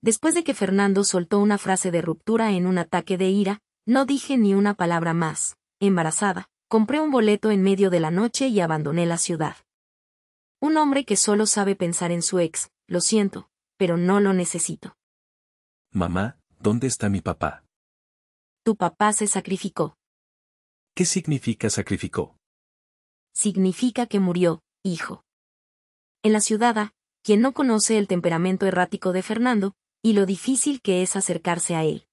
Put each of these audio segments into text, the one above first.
Después de que Fernando soltó una frase de ruptura en un ataque de ira, no dije ni una palabra más. Embarazada, compré un boleto en medio de la noche y abandoné la ciudad. Un hombre que solo sabe pensar en su ex, lo siento, pero no lo necesito. Mamá, ¿dónde está mi papá? Tu papá se sacrificó. ¿Qué significa sacrificó? Significa que murió, hijo. En la ciudad, quien no conoce el temperamento errático de Fernando, y lo difícil que es acercarse a él.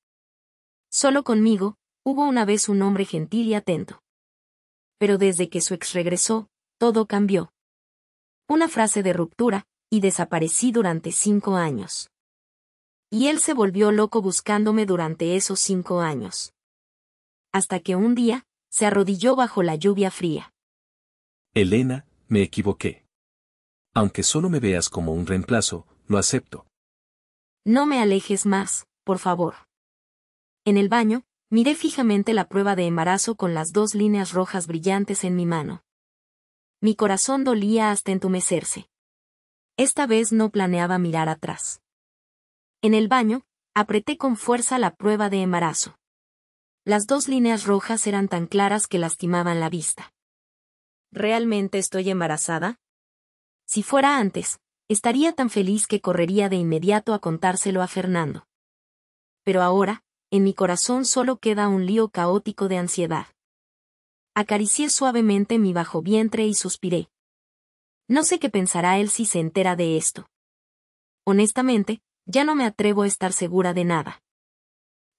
Solo conmigo, hubo una vez un hombre gentil y atento. Pero desde que su ex regresó, todo cambió. Una frase de ruptura, y desaparecí durante 5 años. Y él se volvió loco buscándome durante esos 5 años. Hasta que un día, se arrodilló bajo la lluvia fría. Elena, me equivoqué. Aunque solo me veas como un reemplazo, lo acepto. No me alejes más, por favor. En el baño, miré fijamente la prueba de embarazo con las 2 líneas rojas brillantes en mi mano. Mi corazón dolía hasta entumecerse. Esta vez no planeaba mirar atrás. En el baño, apreté con fuerza la prueba de embarazo. Las 2 líneas rojas eran tan claras que lastimaban la vista. ¿Realmente estoy embarazada? Si fuera antes, estaría tan feliz que correría de inmediato a contárselo a Fernando. Pero ahora, en mi corazón solo queda un lío caótico de ansiedad. Acaricié suavemente mi bajo vientre y suspiré. No sé qué pensará él si se entera de esto. Honestamente, ya no me atrevo a estar segura de nada.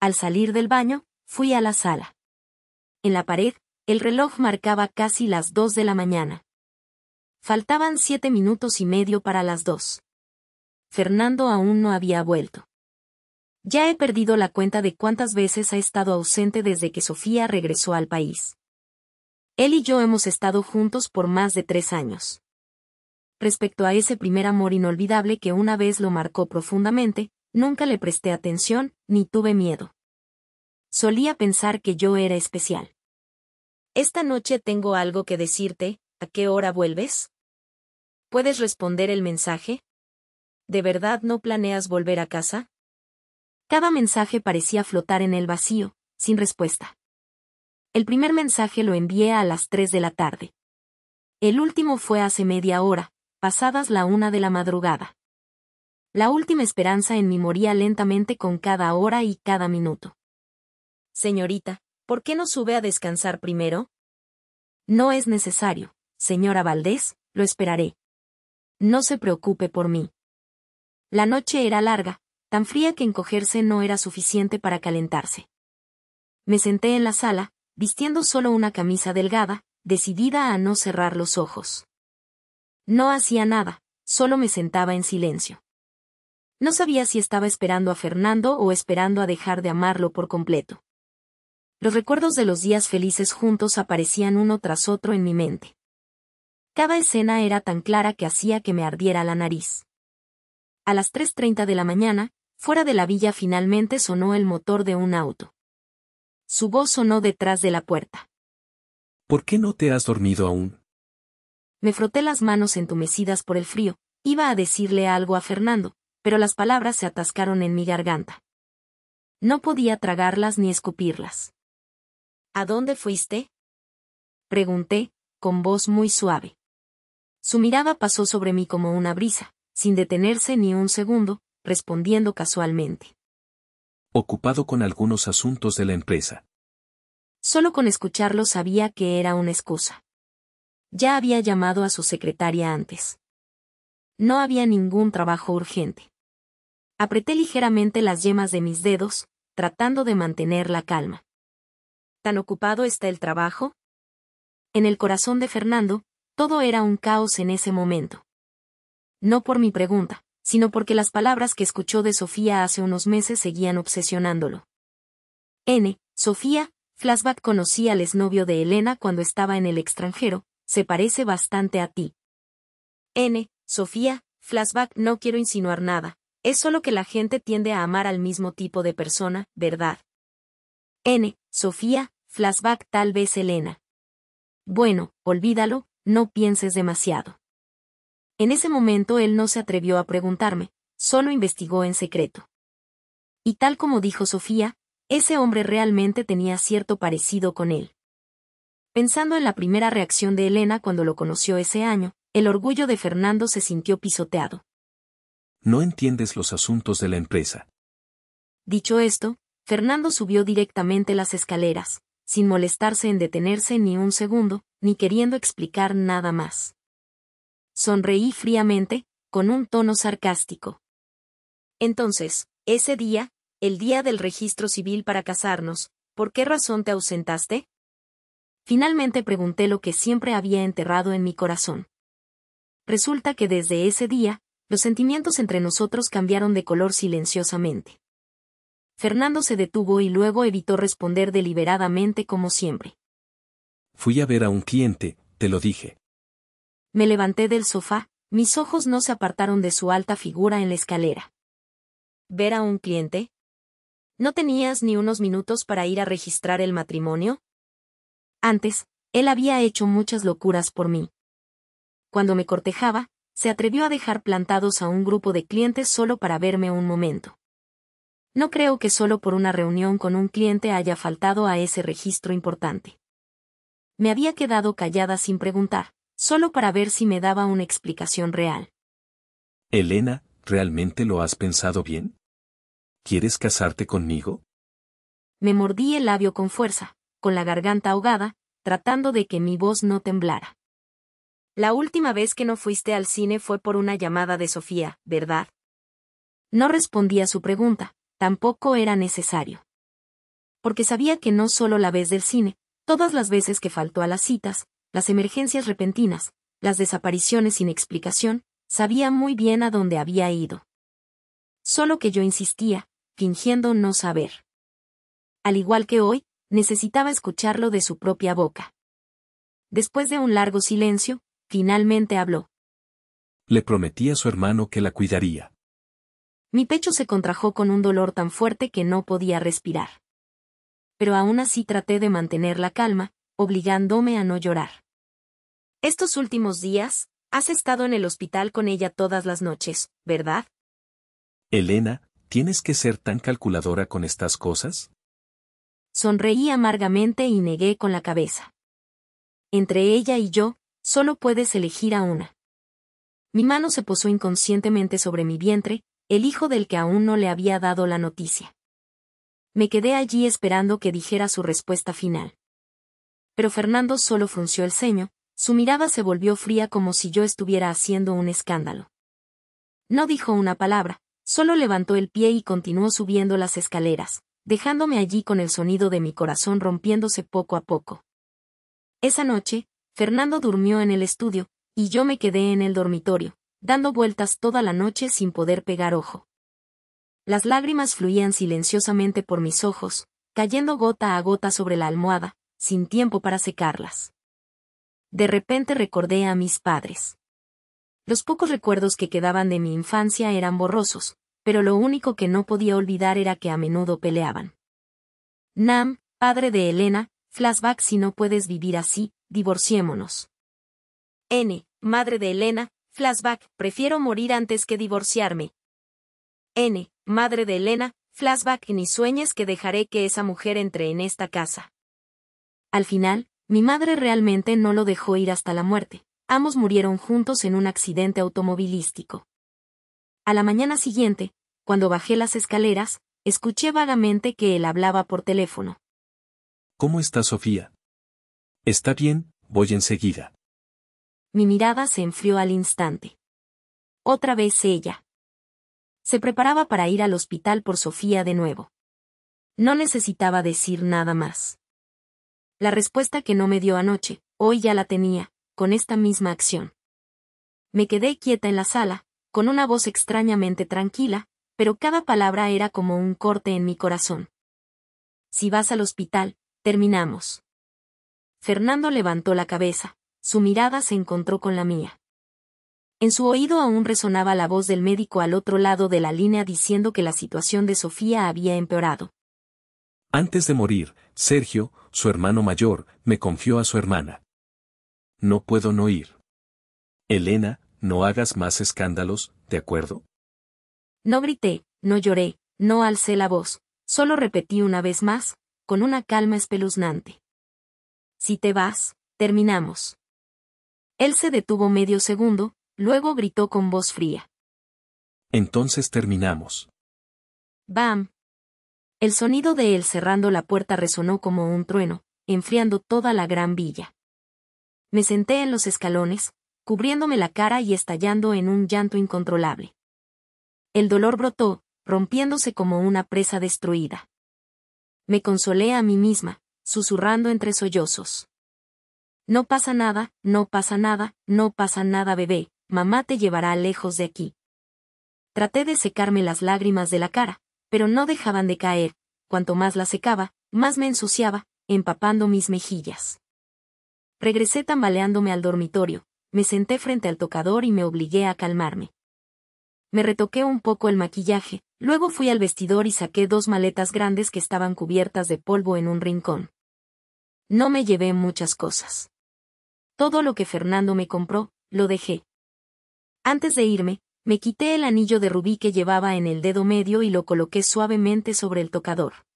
Al salir del baño, fui a la sala. En la pared, el reloj marcaba casi las 2 de la mañana. Faltaban 7 minutos y medio para las 2. Fernando aún no había vuelto. Ya he perdido la cuenta de cuántas veces ha estado ausente desde que Sofía regresó al país. Él y yo hemos estado juntos por más de 3 años. Respecto a ese primer amor inolvidable que una vez lo marcó profundamente, nunca le presté atención, ni tuve miedo. Solía pensar que yo era especial. Esta noche tengo algo que decirte, ¿a qué hora vuelves? ¿Puedes responder el mensaje? ¿De verdad no planeas volver a casa? Cada mensaje parecía flotar en el vacío, sin respuesta. El primer mensaje lo envié a las 3 de la tarde. El último fue hace media hora, pasadas la 1 de la madrugada. La última esperanza en mí moría lentamente con cada hora y cada minuto. Señorita, ¿por qué no sube a descansar primero? No es necesario, señora Valdés, lo esperaré. No se preocupe por mí. La noche era larga, tan fría que encogerse no era suficiente para calentarse. Me senté en la sala, vistiendo solo una camisa delgada, decidida a no cerrar los ojos. No hacía nada, solo me sentaba en silencio. No sabía si estaba esperando a Fernando o esperando a dejar de amarlo por completo. Los recuerdos de los días felices juntos aparecían uno tras otro en mi mente. Cada escena era tan clara que hacía que me ardiera la nariz. A las 3:30 de la mañana, fuera de la villa finalmente sonó el motor de un auto. Su voz sonó detrás de la puerta. ¿Por qué no te has dormido aún? Me froté las manos entumecidas por el frío, iba a decirle algo a Fernando, pero las palabras se atascaron en mi garganta. No podía tragarlas ni escupirlas. ¿A dónde fuiste? Pregunté, con voz muy suave. Su mirada pasó sobre mí como una brisa, sin detenerse ni un segundo, respondiendo casualmente. Ocupado con algunos asuntos de la empresa. Solo con escucharlo sabía que era una excusa. Ya había llamado a su secretaria antes. No había ningún trabajo urgente. Apreté ligeramente las yemas de mis dedos, tratando de mantener la calma. ¿Tan ocupado está el trabajo? En el corazón de Fernando, todo era un caos en ese momento. No por mi pregunta, sino porque las palabras que escuchó de Sofía hace unos meses seguían obsesionándolo. Sofía, flashback conocí al exnovio de Elena cuando estaba en el extranjero, se parece bastante a ti. Sofía, flashback no quiero insinuar nada, es solo que la gente tiende a amar al mismo tipo de persona, ¿verdad? Sofía, flashback tal vez Elena. Bueno, olvídalo, no pienses demasiado. En ese momento él no se atrevió a preguntarme, solo investigó en secreto. Y tal como dijo Sofía, ese hombre realmente tenía cierto parecido con él. Pensando en la primera reacción de Elena cuando lo conoció ese año, el orgullo de Fernando se sintió pisoteado. No entiendes los asuntos de la empresa. Dicho esto, Fernando subió directamente las escaleras, sin molestarse en detenerse ni un segundo, ni queriendo explicar nada más. Sonreí fríamente, con un tono sarcástico. Entonces, ese día, el día del registro civil para casarnos, ¿por qué razón te ausentaste? Finalmente pregunté lo que siempre había enterrado en mi corazón. Resulta que desde ese día, los sentimientos entre nosotros cambiaron de color silenciosamente. Fernando se detuvo y luego evitó responder deliberadamente como siempre. Fui a ver a un cliente, te lo dije. Me levanté del sofá, mis ojos no se apartaron de su alta figura en la escalera. ¿Ver a un cliente? ¿No tenías ni unos minutos para ir a registrar el matrimonio? Antes, él había hecho muchas locuras por mí. Cuando me cortejaba, se atrevió a dejar plantados a un grupo de clientes solo para verme un momento. No creo que solo por una reunión con un cliente haya faltado a ese registro importante. Me había quedado callada sin preguntar, solo para ver si me daba una explicación real. Elena, ¿realmente lo has pensado bien? ¿Quieres casarte conmigo? Me mordí el labio con fuerza, con la garganta ahogada, tratando de que mi voz no temblara. La última vez que no fuiste al cine fue por una llamada de Sofía, ¿verdad? No respondí a su pregunta, tampoco era necesario. Porque sabía que no solo la vez del cine, todas las veces que faltó a las citas, las emergencias repentinas, las desapariciones sin explicación, sabía muy bien a dónde había ido. Solo que yo insistía, fingiendo no saber. Al igual que hoy, necesitaba escucharlo de su propia boca. Después de un largo silencio, finalmente habló. Le prometí a su hermano que la cuidaría. Mi pecho se contrajo con un dolor tan fuerte que no podía respirar. Pero aún así traté de mantener la calma, obligándome a no llorar. Estos últimos días, has estado en el hospital con ella todas las noches, ¿verdad? Elena, ¿tienes que ser tan calculadora con estas cosas? Sonreí amargamente y negué con la cabeza. Entre ella y yo, solo puedes elegir a una. Mi mano se posó inconscientemente sobre mi vientre, el hijo del que aún no le había dado la noticia. Me quedé allí esperando que dijera su respuesta final. Pero Fernando solo frunció el ceño, su mirada se volvió fría como si yo estuviera haciendo un escándalo. No dijo una palabra, solo levantó el pie y continuó subiendo las escaleras, dejándome allí con el sonido de mi corazón rompiéndose poco a poco. Esa noche, Fernando durmió en el estudio, y yo me quedé en el dormitorio, dando vueltas toda la noche sin poder pegar ojo. Las lágrimas fluían silenciosamente por mis ojos, cayendo gota a gota sobre la almohada, sin tiempo para secarlas. De repente recordé a mis padres. Los pocos recuerdos que quedaban de mi infancia eran borrosos, pero lo único que no podía olvidar era que a menudo peleaban. Nam, padre de Elena, flashback: si no puedes vivir así, divorciémonos. N, madre de Elena, flashback: prefiero morir antes que divorciarme. N, madre de Elena, flashback: ni sueñes que dejaré que esa mujer entre en esta casa. Al final, mi madre realmente no lo dejó ir hasta la muerte. Ambos murieron juntos en un accidente automovilístico. A la mañana siguiente, cuando bajé las escaleras, escuché vagamente que él hablaba por teléfono. ¿Cómo está Sofía? Está bien, voy enseguida. Mi mirada se enfrió al instante. Otra vez ella. Se preparaba para ir al hospital por Sofía de nuevo. No necesitaba decir nada más. La respuesta que no me dio anoche, hoy ya la tenía, con esta misma acción. Me quedé quieta en la sala, con una voz extrañamente tranquila, pero cada palabra era como un corte en mi corazón. Si vas al hospital, terminamos. Fernando levantó la cabeza, su mirada se encontró con la mía. En su oído aún resonaba la voz del médico al otro lado de la línea diciendo que la situación de Sofía había empeorado. Antes de morir, Sergio, su hermano mayor, me confió a su hermana. No puedo no ir. Elena, no hagas más escándalos, ¿de acuerdo? No grité, no lloré, no alcé la voz, solo repetí una vez más, con una calma espeluznante. Si te vas, terminamos. Él se detuvo medio segundo, luego gritó con voz fría. Entonces terminamos. ¡Bam! El sonido de él cerrando la puerta resonó como un trueno, enfriando toda la gran villa. Me senté en los escalones, cubriéndome la cara y estallando en un llanto incontrolable. El dolor brotó, rompiéndose como una presa destruida. Me consolé a mí misma, susurrando entre sollozos. No pasa nada, no pasa nada, no pasa nada, bebé, mamá te llevará lejos de aquí. Traté de secarme las lágrimas de la cara, pero no dejaban de caer, cuanto más las secaba, más me ensuciaba, empapando mis mejillas. Regresé tambaleándome al dormitorio, me senté frente al tocador y me obligué a calmarme. Me retoqué un poco el maquillaje, luego fui al vestidor y saqué 2 maletas grandes que estaban cubiertas de polvo en un rincón. No me llevé muchas cosas. Todo lo que Fernando me compró, lo dejé. Antes de irme, me quité el anillo de rubí que llevaba en el dedo medio y lo coloqué suavemente sobre el tocador.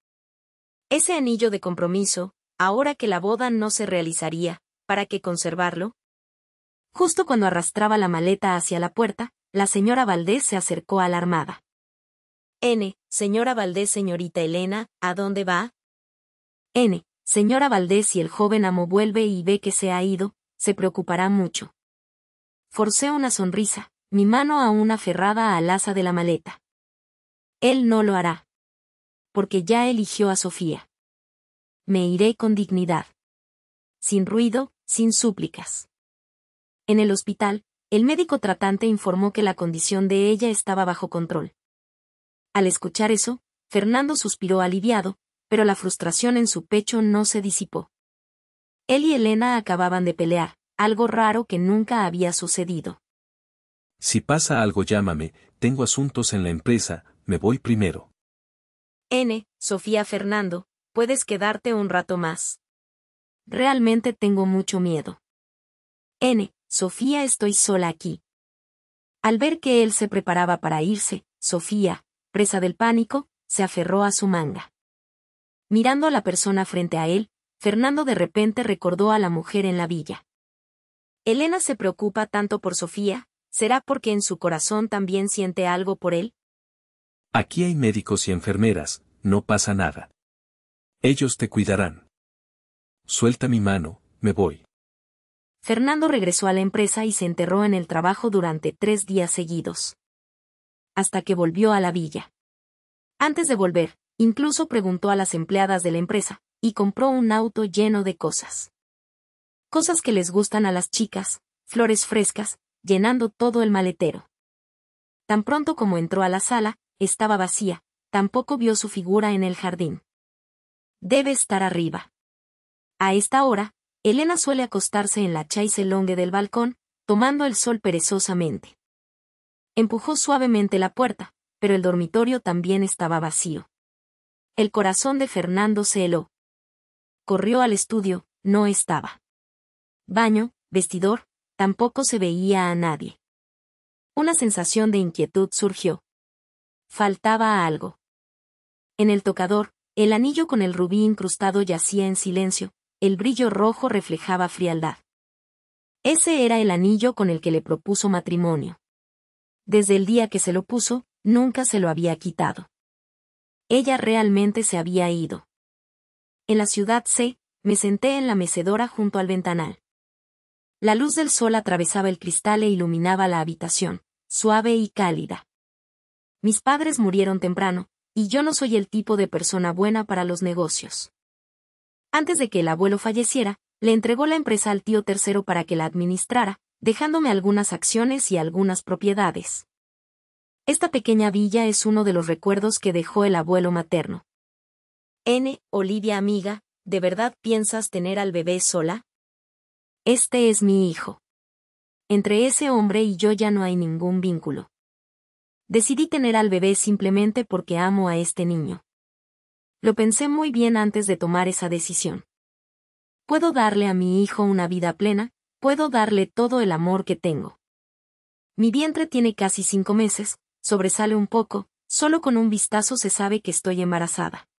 Ese anillo de compromiso, ahora que la boda no se realizaría, ¿para qué conservarlo? Justo cuando arrastraba la maleta hacia la puerta, la señora Valdés se acercó alarmada. Señora Valdés, señorita Elena, ¿a dónde va? Señora Valdés, si el joven amo vuelve y ve que se ha ido, se preocupará mucho. Forcé una sonrisa, mi mano aún aferrada al asa de la maleta. Él no lo hará. Porque ya eligió a Sofía. Me iré con dignidad. Sin ruido, sin súplicas. En el hospital, el médico tratante informó que la condición de ella estaba bajo control. Al escuchar eso, Fernando suspiró aliviado, pero la frustración en su pecho no se disipó. Él y Elena acababan de pelear, algo raro que nunca había sucedido. Si pasa algo llámame, tengo asuntos en la empresa, me voy primero. Sofía. Fernando, ¿puedes quedarte un rato más? Realmente tengo mucho miedo. Sofía, estoy sola aquí. Al ver que él se preparaba para irse, Sofía, presa del pánico, se aferró a su manga. Mirando a la persona frente a él, Fernando de repente recordó a la mujer en la villa. Elena se preocupa tanto por Sofía, ¿será porque en su corazón también siente algo por él? Aquí hay médicos y enfermeras, no pasa nada. Ellos te cuidarán. Suelta mi mano, me voy. Fernando regresó a la empresa y se enterró en el trabajo durante 3 días seguidos. Hasta que volvió a la villa. Antes de volver, incluso preguntó a las empleadas de la empresa, y compró un auto lleno de cosas. Cosas que les gustan a las chicas, flores frescas, llenando todo el maletero. Tan pronto como entró a la sala, estaba vacía, tampoco vio su figura en el jardín. Debe estar arriba. A esta hora, Elena suele acostarse en la chaise longue del balcón, tomando el sol perezosamente. Empujó suavemente la puerta, pero el dormitorio también estaba vacío. El corazón de Fernando se heló. Corrió al estudio, no estaba. Baño, vestidor, tampoco se veía a nadie. Una sensación de inquietud surgió. Faltaba algo. En el tocador, el anillo con el rubí incrustado yacía en silencio, el brillo rojo reflejaba frialdad. Ese era el anillo con el que le propuso matrimonio. Desde el día que se lo puso, nunca se lo había quitado. Ella realmente se había ido. En la ciudad C, me senté en la mecedora junto al ventanal. La luz del sol atravesaba el cristal e iluminaba la habitación, suave y cálida. Mis padres murieron temprano, y yo no soy el tipo de persona buena para los negocios. Antes de que el abuelo falleciera, le entregó la empresa al tío tercero para que la administrara, dejándome algunas acciones y algunas propiedades. Esta pequeña villa es uno de los recuerdos que dejó el abuelo materno. Olivia amiga, ¿de verdad piensas tener al bebé sola? Este es mi hijo. Entre ese hombre y yo ya no hay ningún vínculo. Decidí tener al bebé simplemente porque amo a este niño. Lo pensé muy bien antes de tomar esa decisión. Puedo darle a mi hijo una vida plena, puedo darle todo el amor que tengo. Mi vientre tiene casi 5 meses, sobresale un poco, Solo con un vistazo se sabe que estoy embarazada.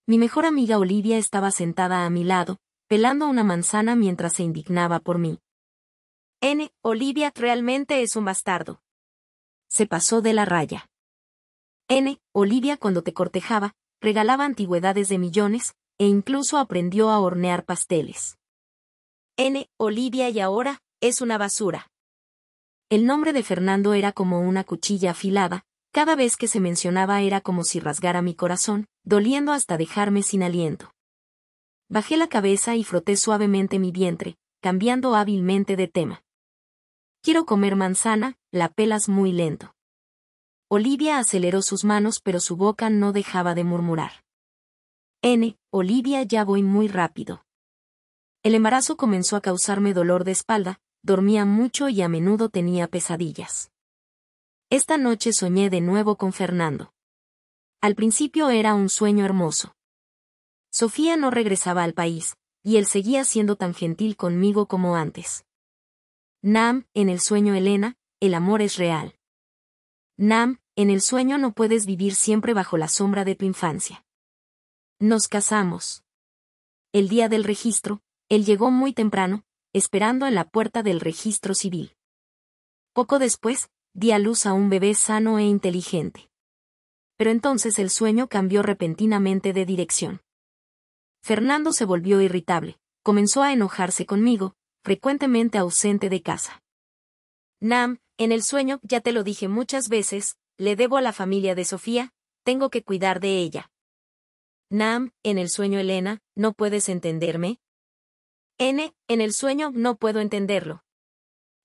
Mi mejor amiga Olivia estaba sentada a mi lado, pelando una manzana mientras se indignaba por mí. Olivia realmente es un bastardo. Se pasó de la raya. Olivia cuando te cortejaba, regalaba antigüedades de millones, e incluso aprendió a hornear pasteles. Olivia y ahora, es una basura. El nombre de Fernando era como una cuchilla afilada, cada vez que se mencionaba era como si rasgara mi corazón, doliendo hasta dejarme sin aliento. Bajé la cabeza y froté suavemente mi vientre, cambiando hábilmente de tema. Quiero comer manzana, la pelas muy lento. Olivia aceleró sus manos pero su boca no dejaba de murmurar. Olivia ya voy muy rápido. El embarazo comenzó a causarme dolor de espalda, dormía mucho y a menudo tenía pesadillas. Esta noche soñé de nuevo con Fernando. Al principio era un sueño hermoso. Sofía no regresaba al país, y él seguía siendo tan gentil conmigo como antes. Nam, en el sueño Elena, el amor es real. Nam, en el sueño no puedes vivir siempre bajo la sombra de tu infancia. Nos casamos. El día del registro, él llegó muy temprano, esperando en la puerta del registro civil. Poco después, di a luz a un bebé sano e inteligente. Pero entonces el sueño cambió repentinamente de dirección. Fernando se volvió irritable, comenzó a enojarse conmigo, frecuentemente ausente de casa. Nam, en el sueño, ya te lo dije muchas veces, le debo a la familia de Sofía, tengo que cuidar de ella. Nam, en el sueño Elena, ¿no puedes entenderme? En el sueño no puedo entenderlo.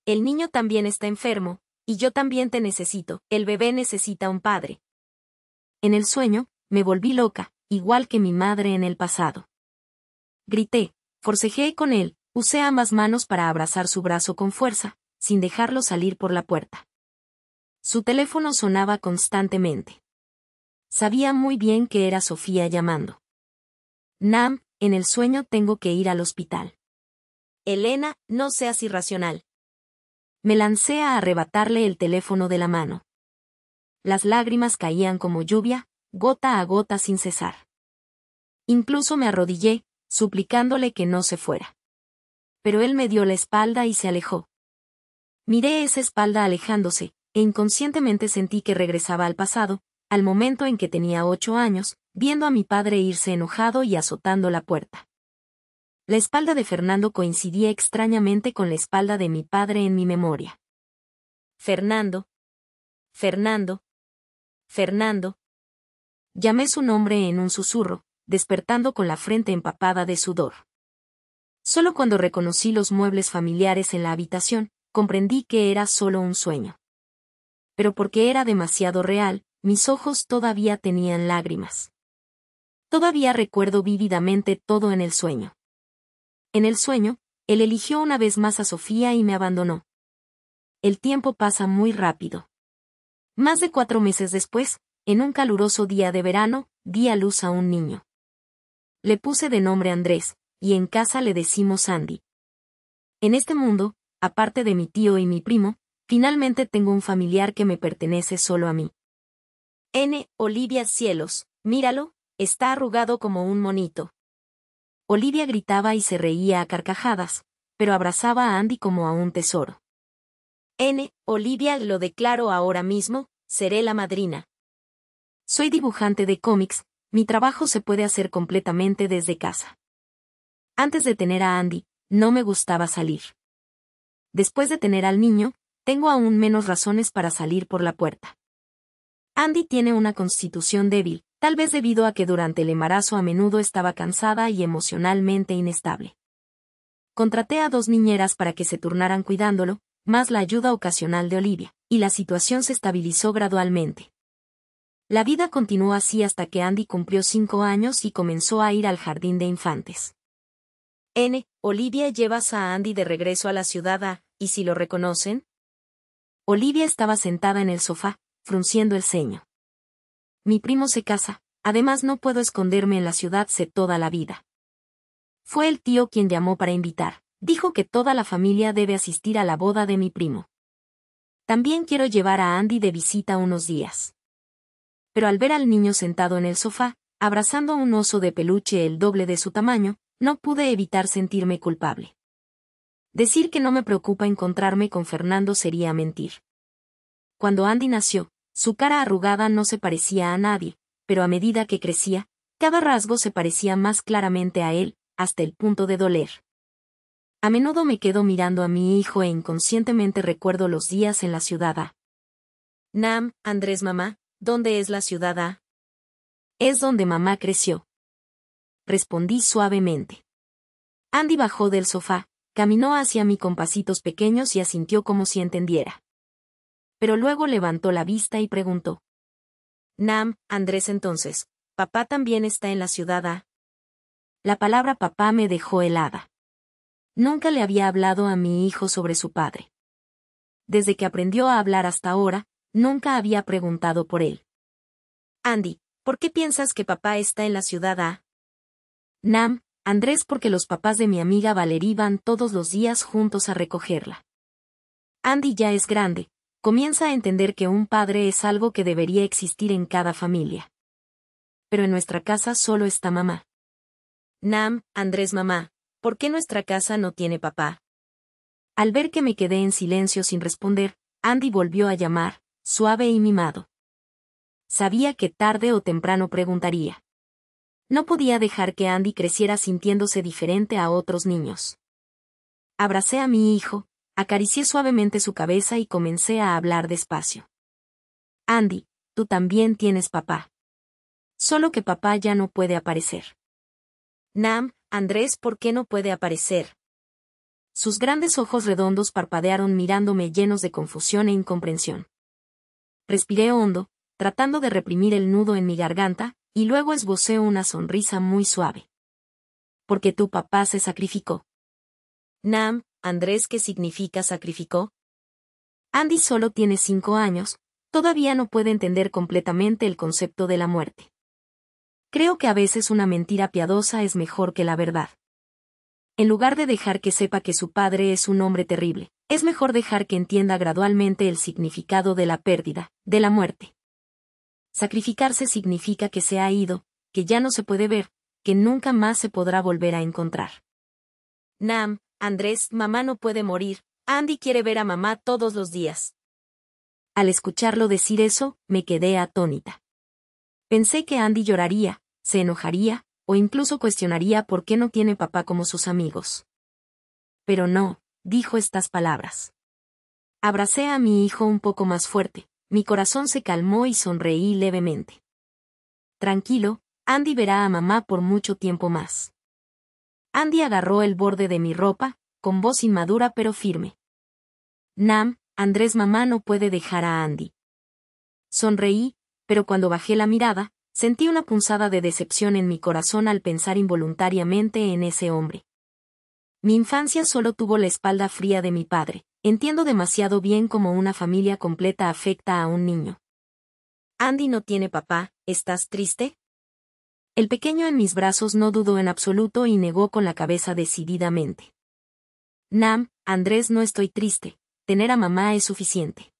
El niño también está enfermo, y yo también te necesito, el bebé necesita un padre. En el sueño, me volví loca, igual que mi madre en el pasado. Grité, forcejeé con él, usé ambas manos para abrazar su brazo con fuerza, sin dejarlo salir por la puerta. Su teléfono sonaba constantemente. Sabía muy bien que era Sofía llamando. Nam, en el sueño tengo que ir al hospital. Elena, no seas irracional. Me lancé a arrebatarle el teléfono de la mano. Las lágrimas caían como lluvia, gota a gota sin cesar. Incluso me arrodillé, suplicándole que no se fuera. Pero él me dio la espalda y se alejó. Miré esa espalda alejándose, e inconscientemente sentí que regresaba al pasado, al momento en que tenía 8 años, viendo a mi padre irse enojado y azotando la puerta. La espalda de Fernando coincidía extrañamente con la espalda de mi padre en mi memoria. Fernando. Fernando. Fernando. Llamé su nombre en un susurro, despertando con la frente empapada de sudor. Solo cuando reconocí los muebles familiares en la habitación, comprendí que era solo un sueño. Pero porque era demasiado real, mis ojos todavía tenían lágrimas. Todavía recuerdo vívidamente todo en el sueño. En el sueño, él eligió una vez más a Sofía y me abandonó. El tiempo pasa muy rápido. Más de 4 meses después, en un caluroso día de verano, di a luz a un niño. Le puse de nombre Andrés, y en casa le decimos Andy. En este mundo, aparte de mi tío y mi primo, finalmente tengo un familiar que me pertenece solo a mí. Olivia cielos, míralo, está arrugado como un monito. Olivia gritaba y se reía a carcajadas, pero abrazaba a Andy como a un tesoro. Olivia, lo declaro ahora mismo, seré la madrina. Soy dibujante de cómics, mi trabajo se puede hacer completamente desde casa. Antes de tener a Andy, no me gustaba salir. Después de tener al niño, tengo aún menos razones para salir por la puerta. Andy tiene una constitución débil, tal vez debido a que durante el embarazo a menudo estaba cansada y emocionalmente inestable. Contraté a 2 niñeras para que se turnaran cuidándolo, más la ayuda ocasional de Olivia, y la situación se estabilizó gradualmente. La vida continuó así hasta que Andy cumplió 5 años y comenzó a ir al jardín de infantes. Olivia, ¿llevas a Andy de regreso a la ciudad y si lo reconocen? Olivia estaba sentada en el sofá, frunciendo el ceño. Mi primo se casa, además no puedo esconderme en la ciudad toda la vida. Fue el tío quien llamó para invitar, dijo que toda la familia debe asistir a la boda de mi primo. También quiero llevar a Andy de visita unos días. pero al ver al niño sentado en el sofá, abrazando a un oso de peluche el doble de su tamaño, no pude evitar sentirme culpable. Decir que no me preocupa encontrarme con Fernando sería mentir. Cuando Andy nació, su cara arrugada no se parecía a nadie, pero a medida que crecía, cada rasgo se parecía más claramente a él, hasta el punto de doler. A menudo me quedo mirando a mi hijo e inconscientemente recuerdo los días en la ciudad A. Nam, Andrés mamá, ¿dónde es la ciudad A? Es donde mamá creció. Respondí suavemente. Andy bajó del sofá, caminó hacia mí con pasitos pequeños y asintió como si entendiera. Pero luego levantó la vista y preguntó. Nam, Andrés entonces, ¿papá también está en la ciudad A? La palabra papá me dejó helada. Nunca le había hablado a mi hijo sobre su padre. Desde que aprendió a hablar hasta ahora, nunca había preguntado por él. Andy, ¿por qué piensas que papá está en la ciudad A? Nam, Andrés, porque los papás de mi amiga Valerie van todos los días juntos a recogerla. Andy ya es grande, comienza a entender que un padre es algo que debería existir en cada familia. Pero en nuestra casa solo está mamá. Nam, Andrés mamá, ¿por qué nuestra casa no tiene papá? Al ver que me quedé en silencio sin responder, Andy volvió a llamar, suave y mimado. Sabía que tarde o temprano preguntaría. No podía dejar que Andy creciera sintiéndose diferente a otros niños. Abracé a mi hijo, acaricié suavemente su cabeza y comencé a hablar despacio. Andy, tú también tienes papá. Solo que papá ya no puede aparecer. Nam, Andrés, ¿por qué no puede aparecer? Sus grandes ojos redondos parpadearon mirándome llenos de confusión e incomprensión. Respiré hondo, tratando de reprimir el nudo en mi garganta, y luego esbocé una sonrisa muy suave. Porque tu papá se sacrificó. Nam, Andrés, ¿qué significa sacrificó? Andy solo tiene 5 años, todavía no puede entender completamente el concepto de la muerte. Creo que a veces una mentira piadosa es mejor que la verdad. En lugar de dejar que sepa que su padre es un hombre terrible, es mejor dejar que entienda gradualmente el significado de la pérdida, de la muerte. Sacrificarse significa que se ha ido, que ya no se puede ver, que nunca más se podrá volver a encontrar. Nam, Andrés, mamá no puede morir, Andy quiere ver a mamá todos los días. Al escucharlo decir eso, me quedé atónita. Pensé que Andy lloraría, se enojaría, o incluso cuestionaría por qué no tiene papá como sus amigos. Pero no, dijo estas palabras. Abracé a mi hijo un poco más fuerte, mi corazón se calmó y sonreí levemente. Tranquilo, Andy verá a mamá por mucho tiempo más. Andy agarró el borde de mi ropa, con voz inmadura pero firme. Nam, Andrés, mamá no puede dejar a Andy. Sonreí, pero cuando bajé la mirada, sentí una punzada de decepción en mi corazón al pensar involuntariamente en ese hombre. Mi infancia solo tuvo la espalda fría de mi padre, entiendo demasiado bien cómo una familia completa afecta a un niño. Andy no tiene papá, ¿estás triste? El pequeño en mis brazos no dudó en absoluto y negó con la cabeza decididamente. Nam, Andrés, no estoy triste, tener a mamá es suficiente.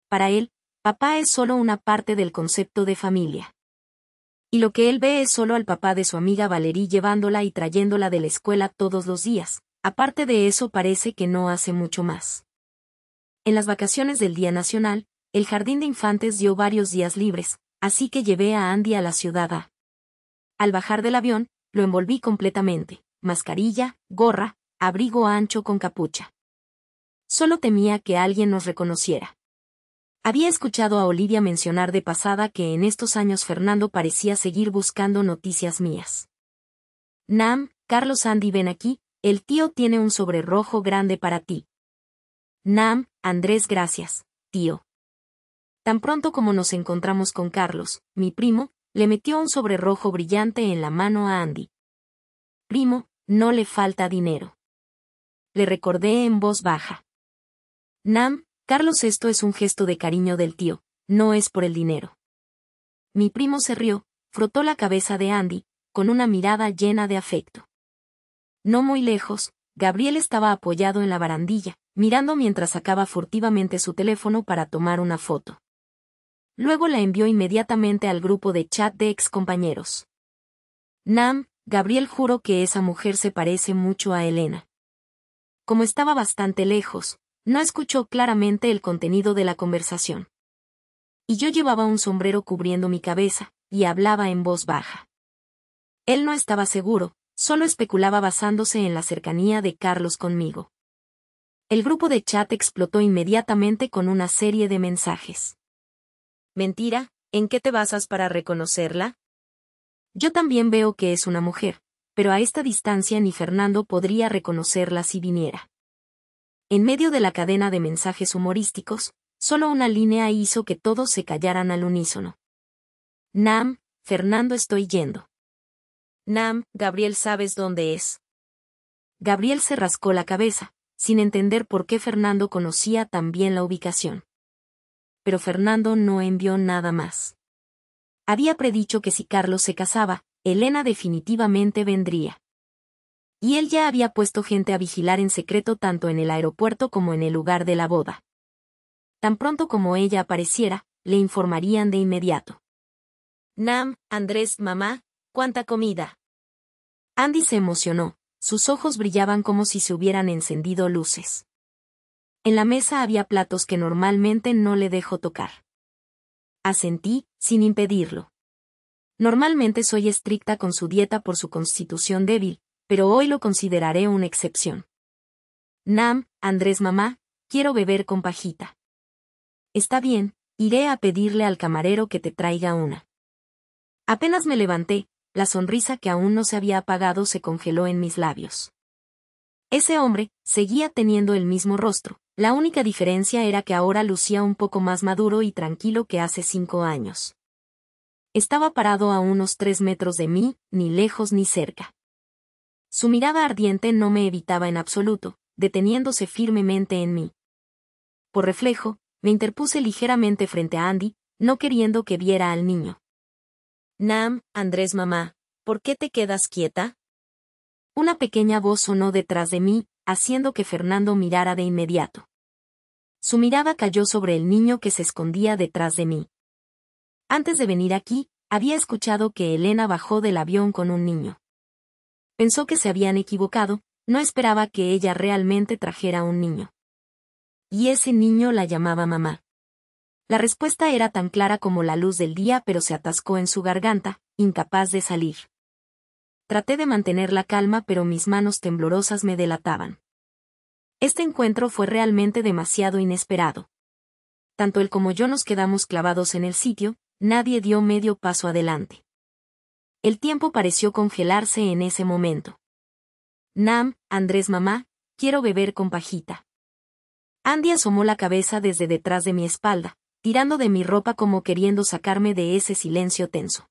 Para él, papá es solo una parte del concepto de familia. Y lo que él ve es solo al papá de su amiga Valerie llevándola y trayéndola de la escuela todos los días, aparte de eso parece que no hace mucho más. En las vacaciones del Día Nacional, el jardín de infantes dio varios días libres, así que llevé a Andy a la ciudad A. Al bajar del avión, lo envolví completamente, mascarilla, gorra, abrigo ancho con capucha. Solo temía que alguien nos reconociera. Había escuchado a Olivia mencionar de pasada que en estos años Fernando parecía seguir buscando noticias mías. Nam, Carlos, Andy, ven aquí, el tío tiene un sobre rojo grande para ti. Nam, Andrés, gracias, tío. Tan pronto como nos encontramos con Carlos, mi primo, le metió un sobre rojo brillante en la mano a Andy. Primo, no le falta dinero. Le recordé en voz baja. Nam, Carlos, esto es un gesto de cariño del tío, no es por el dinero. Mi primo se rió, frotó la cabeza de Andy, con una mirada llena de afecto. No muy lejos, Gabriel estaba apoyado en la barandilla, mirando mientras sacaba furtivamente su teléfono para tomar una foto. Luego la envió inmediatamente al grupo de chat de excompañeros. Nam, Gabriel, juro que esa mujer se parece mucho a Elena. Como estaba bastante lejos, no escuchó claramente el contenido de la conversación. Y yo llevaba un sombrero cubriendo mi cabeza, y hablaba en voz baja. Él no estaba seguro, solo especulaba basándose en la cercanía de Carlos conmigo. El grupo de chat explotó inmediatamente con una serie de mensajes. Mentira, ¿en qué te basas para reconocerla? Yo también veo que es una mujer, pero a esta distancia ni Fernando podría reconocerla si viniera. En medio de la cadena de mensajes humorísticos, solo una línea hizo que todos se callaran al unísono. Nam, Fernando, estoy yendo. Nam, Gabriel, ¿sabes dónde es? Gabriel se rascó la cabeza, sin entender por qué Fernando conocía tan bien la ubicación. Pero Fernando no envió nada más. Había predicho que si Carlos se casaba, Elena definitivamente vendría. Y él ya había puesto gente a vigilar en secreto tanto en el aeropuerto como en el lugar de la boda. Tan pronto como ella apareciera, le informarían de inmediato. Nam, Andrés, mamá, ¿cuánta comida? Andy se emocionó, sus ojos brillaban como si se hubieran encendido luces. En la mesa había platos que normalmente no le dejo tocar. Asentí, sin impedirlo. Normalmente soy estricta con su dieta por su constitución débil, pero hoy lo consideraré una excepción. Nam, Andrés, mamá, quiero beber con pajita. Está bien, iré a pedirle al camarero que te traiga una. Apenas me levanté, la sonrisa que aún no se había apagado se congeló en mis labios. Ese hombre seguía teniendo el mismo rostro, la única diferencia era que ahora lucía un poco más maduro y tranquilo que hace 5 años. Estaba parado a unos 3 metros de mí, ni lejos ni cerca. Su mirada ardiente no me evitaba en absoluto, deteniéndose firmemente en mí. Por reflejo, me interpuse ligeramente frente a Andy, no queriendo que viera al niño. Nam, Andrés, mamá, ¿por qué te quedas quieta? Una pequeña voz sonó detrás de mí, haciendo que Fernando mirara de inmediato. Su mirada cayó sobre el niño que se escondía detrás de mí. Antes de venir aquí, había escuchado que Elena bajó del avión con un niño. Pensó que se habían equivocado, no esperaba que ella realmente trajera un niño. Y ese niño la llamaba mamá. La respuesta era tan clara como la luz del día, pero se atascó en su garganta, incapaz de salir. Traté de mantener la calma, pero mis manos temblorosas me delataban. Este encuentro fue realmente demasiado inesperado. Tanto él como yo nos quedamos clavados en el sitio, nadie dio medio paso adelante. El tiempo pareció congelarse en ese momento. Nam, Andrés, mamá, quiero beber con pajita. Andy asomó la cabeza desde detrás de mi espalda, tirando de mi ropa como queriendo sacarme de ese silencio tenso.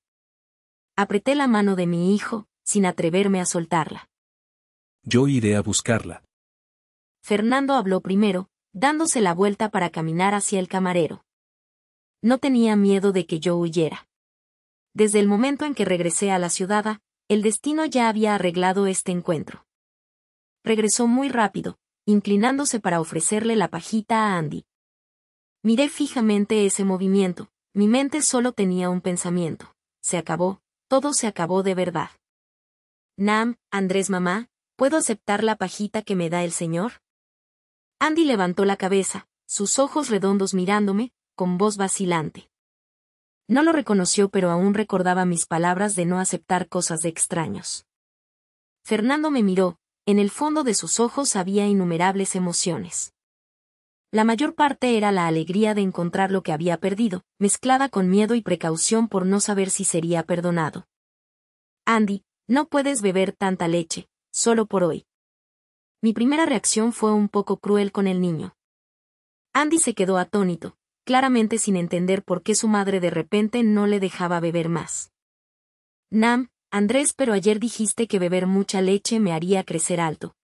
Apreté la mano de mi hijo, sin atreverme a soltarla. Yo iré a buscarla. Fernando habló primero, dándose la vuelta para caminar hacia el camarero. No tenía miedo de que yo huyera. Desde el momento en que regresé a la ciudad, el destino ya había arreglado este encuentro. Regresó muy rápido, inclinándose para ofrecerle la pajita a Andy. Miré fijamente ese movimiento, mi mente solo tenía un pensamiento. Se acabó, todo se acabó de verdad. Nam, Andrés, mamá, ¿puedo aceptar la pajita que me da el señor? Andy levantó la cabeza, sus ojos redondos mirándome, con voz vacilante. No lo reconoció, pero aún recordaba mis palabras de no aceptar cosas de extraños. Fernando me miró, en el fondo de sus ojos había innumerables emociones. La mayor parte era la alegría de encontrar lo que había perdido, mezclada con miedo y precaución por no saber si sería perdonado. Andy, no puedes beber tanta leche, solo por hoy. Mi primera reacción fue un poco cruel con el niño. Andy se quedó atónito, claramente sin entender por qué su madre de repente no le dejaba beber más. Nam, Andrés, pero ayer dijiste que beber mucha leche me haría crecer alto.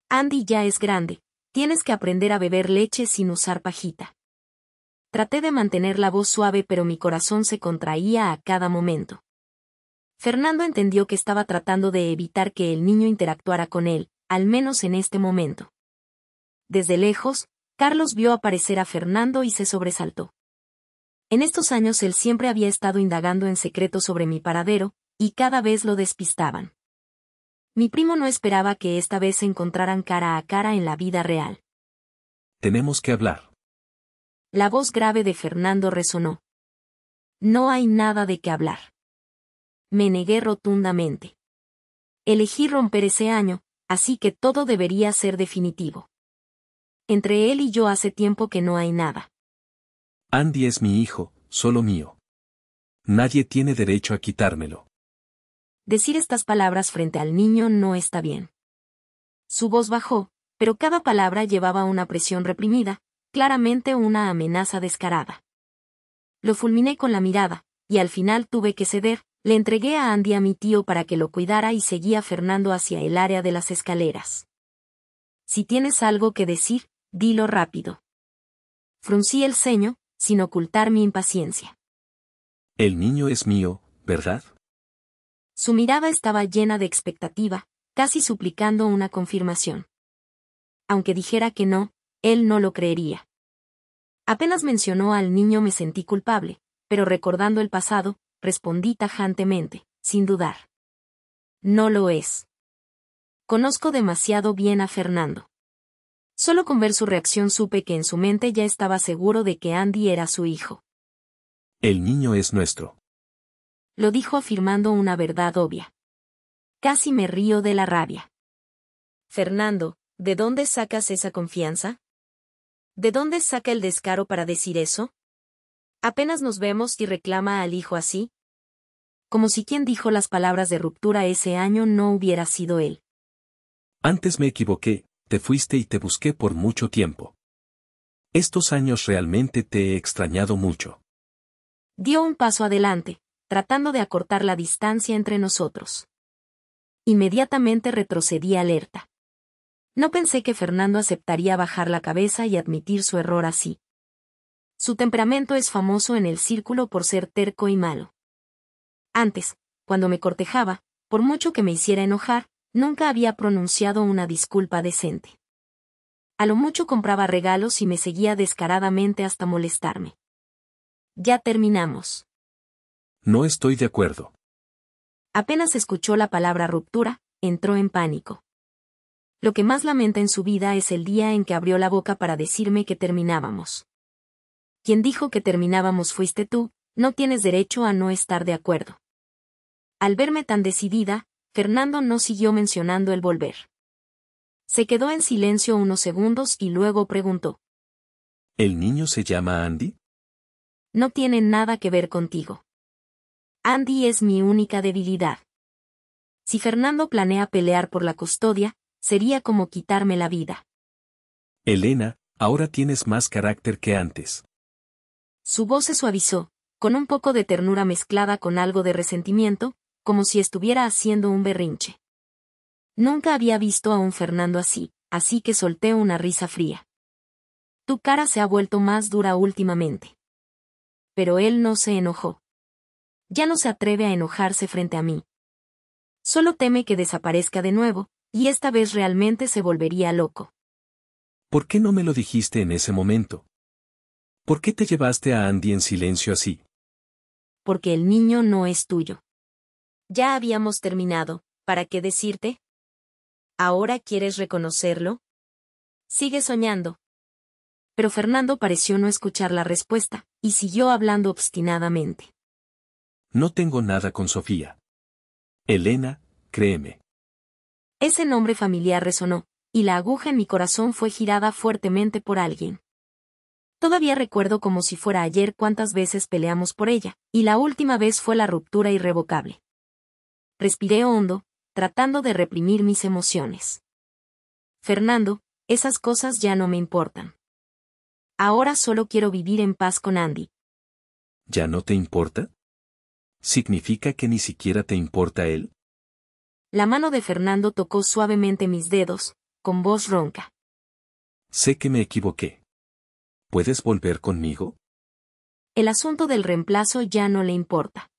Andy ya es grande, tienes que aprender a beber leche sin usar pajita. Traté de mantener la voz suave, pero mi corazón se contraía a cada momento. Fernando entendió que estaba tratando de evitar que el niño interactuara con él, al menos en este momento. Desde lejos, Carlos vio aparecer a Fernando y se sobresaltó. En estos años él siempre había estado indagando en secreto sobre mi paradero, y cada vez lo despistaban. Mi primo no esperaba que esta vez se encontraran cara a cara en la vida real. Tenemos que hablar. La voz grave de Fernando resonó. No hay nada de qué hablar. Me negué rotundamente. Elegí romper ese año, así que todo debería ser definitivo. Entre él y yo hace tiempo que no hay nada. Andy es mi hijo, solo mío. Nadie tiene derecho a quitármelo. Decir estas palabras frente al niño no está bien. Su voz bajó, pero cada palabra llevaba una presión reprimida, claramente una amenaza descarada. Lo fulminé con la mirada, y al final tuve que ceder. Le entregué a Andy a mi tío para que lo cuidara y seguí a Fernando hacia el área de las escaleras. Si tienes algo que decir, dilo rápido. Fruncí el ceño, sin ocultar mi impaciencia. El niño es mío, ¿verdad? Su mirada estaba llena de expectativa, casi suplicando una confirmación. Aunque dijera que no, él no lo creería. Apenas mencionó al niño me sentí culpable, pero recordando el pasado, respondí tajantemente, sin dudar. No lo es. Conozco demasiado bien a Fernando. Solo con ver su reacción supe que en su mente ya estaba seguro de que Andy era su hijo. El niño es nuestro. Lo dijo afirmando una verdad obvia. Casi me río de la rabia. Fernando, ¿de dónde sacas esa confianza? ¿De dónde saca el descaro para decir eso? Apenas nos vemos y reclama al hijo así. Como si quien dijo las palabras de ruptura ese año no hubiera sido él. Antes me equivoqué, te fuiste y te busqué por mucho tiempo. Estos años realmente te he extrañado mucho. Dio un paso adelante, tratando de acortar la distancia entre nosotros. Inmediatamente retrocedí alerta. No pensé que Fernando aceptaría bajar la cabeza y admitir su error así. Su temperamento es famoso en el círculo por ser terco y malo. Antes, cuando me cortejaba, por mucho que me hiciera enojar, nunca había pronunciado una disculpa decente. A lo mucho compraba regalos y me seguía descaradamente hasta molestarme. Ya terminamos. No estoy de acuerdo. Apenas escuchó la palabra ruptura, entró en pánico. Lo que más lamenta en su vida es el día en que abrió la boca para decirme que terminábamos. Quien dijo que terminábamos fuiste tú, no tienes derecho a no estar de acuerdo. Al verme tan decidida, Fernando no siguió mencionando el volver. Se quedó en silencio unos segundos y luego preguntó. ¿El niño se llama Andy? No tiene nada que ver contigo. Andy es mi única debilidad. Si Fernando planea pelear por la custodia, sería como quitarme la vida. Elena, ahora tienes más carácter que antes. Su voz se suavizó, con un poco de ternura mezclada con algo de resentimiento, como si estuviera haciendo un berrinche. Nunca había visto a un Fernando así que solté una risa fría. Tu cara se ha vuelto más dura últimamente. Pero él no se enojó. Ya no se atreve a enojarse frente a mí. Solo teme que desaparezca de nuevo, y esta vez realmente se volvería loco. ¿Por qué no me lo dijiste en ese momento? ¿Por qué te llevaste a Andy en silencio así? Porque el niño no es tuyo. Ya habíamos terminado, ¿para qué decirte? ¿Ahora quieres reconocerlo? Sigue soñando. Pero Fernando pareció no escuchar la respuesta, y siguió hablando obstinadamente. No tengo nada con Sofía. Elena, créeme. Ese nombre familiar resonó, y la aguja en mi corazón fue girada fuertemente por alguien. Todavía recuerdo como si fuera ayer cuántas veces peleamos por ella, y la última vez fue la ruptura irrevocable. Respiré hondo, tratando de reprimir mis emociones. Fernando, esas cosas ya no me importan. Ahora solo quiero vivir en paz con Andy. ¿Ya no te importa? ¿Significa que ni siquiera te importa él? La mano de Fernando tocó suavemente mis dedos, con voz ronca. Sé que me equivoqué. ¿Puedes volver conmigo? El asunto del reemplazo ya no le importa.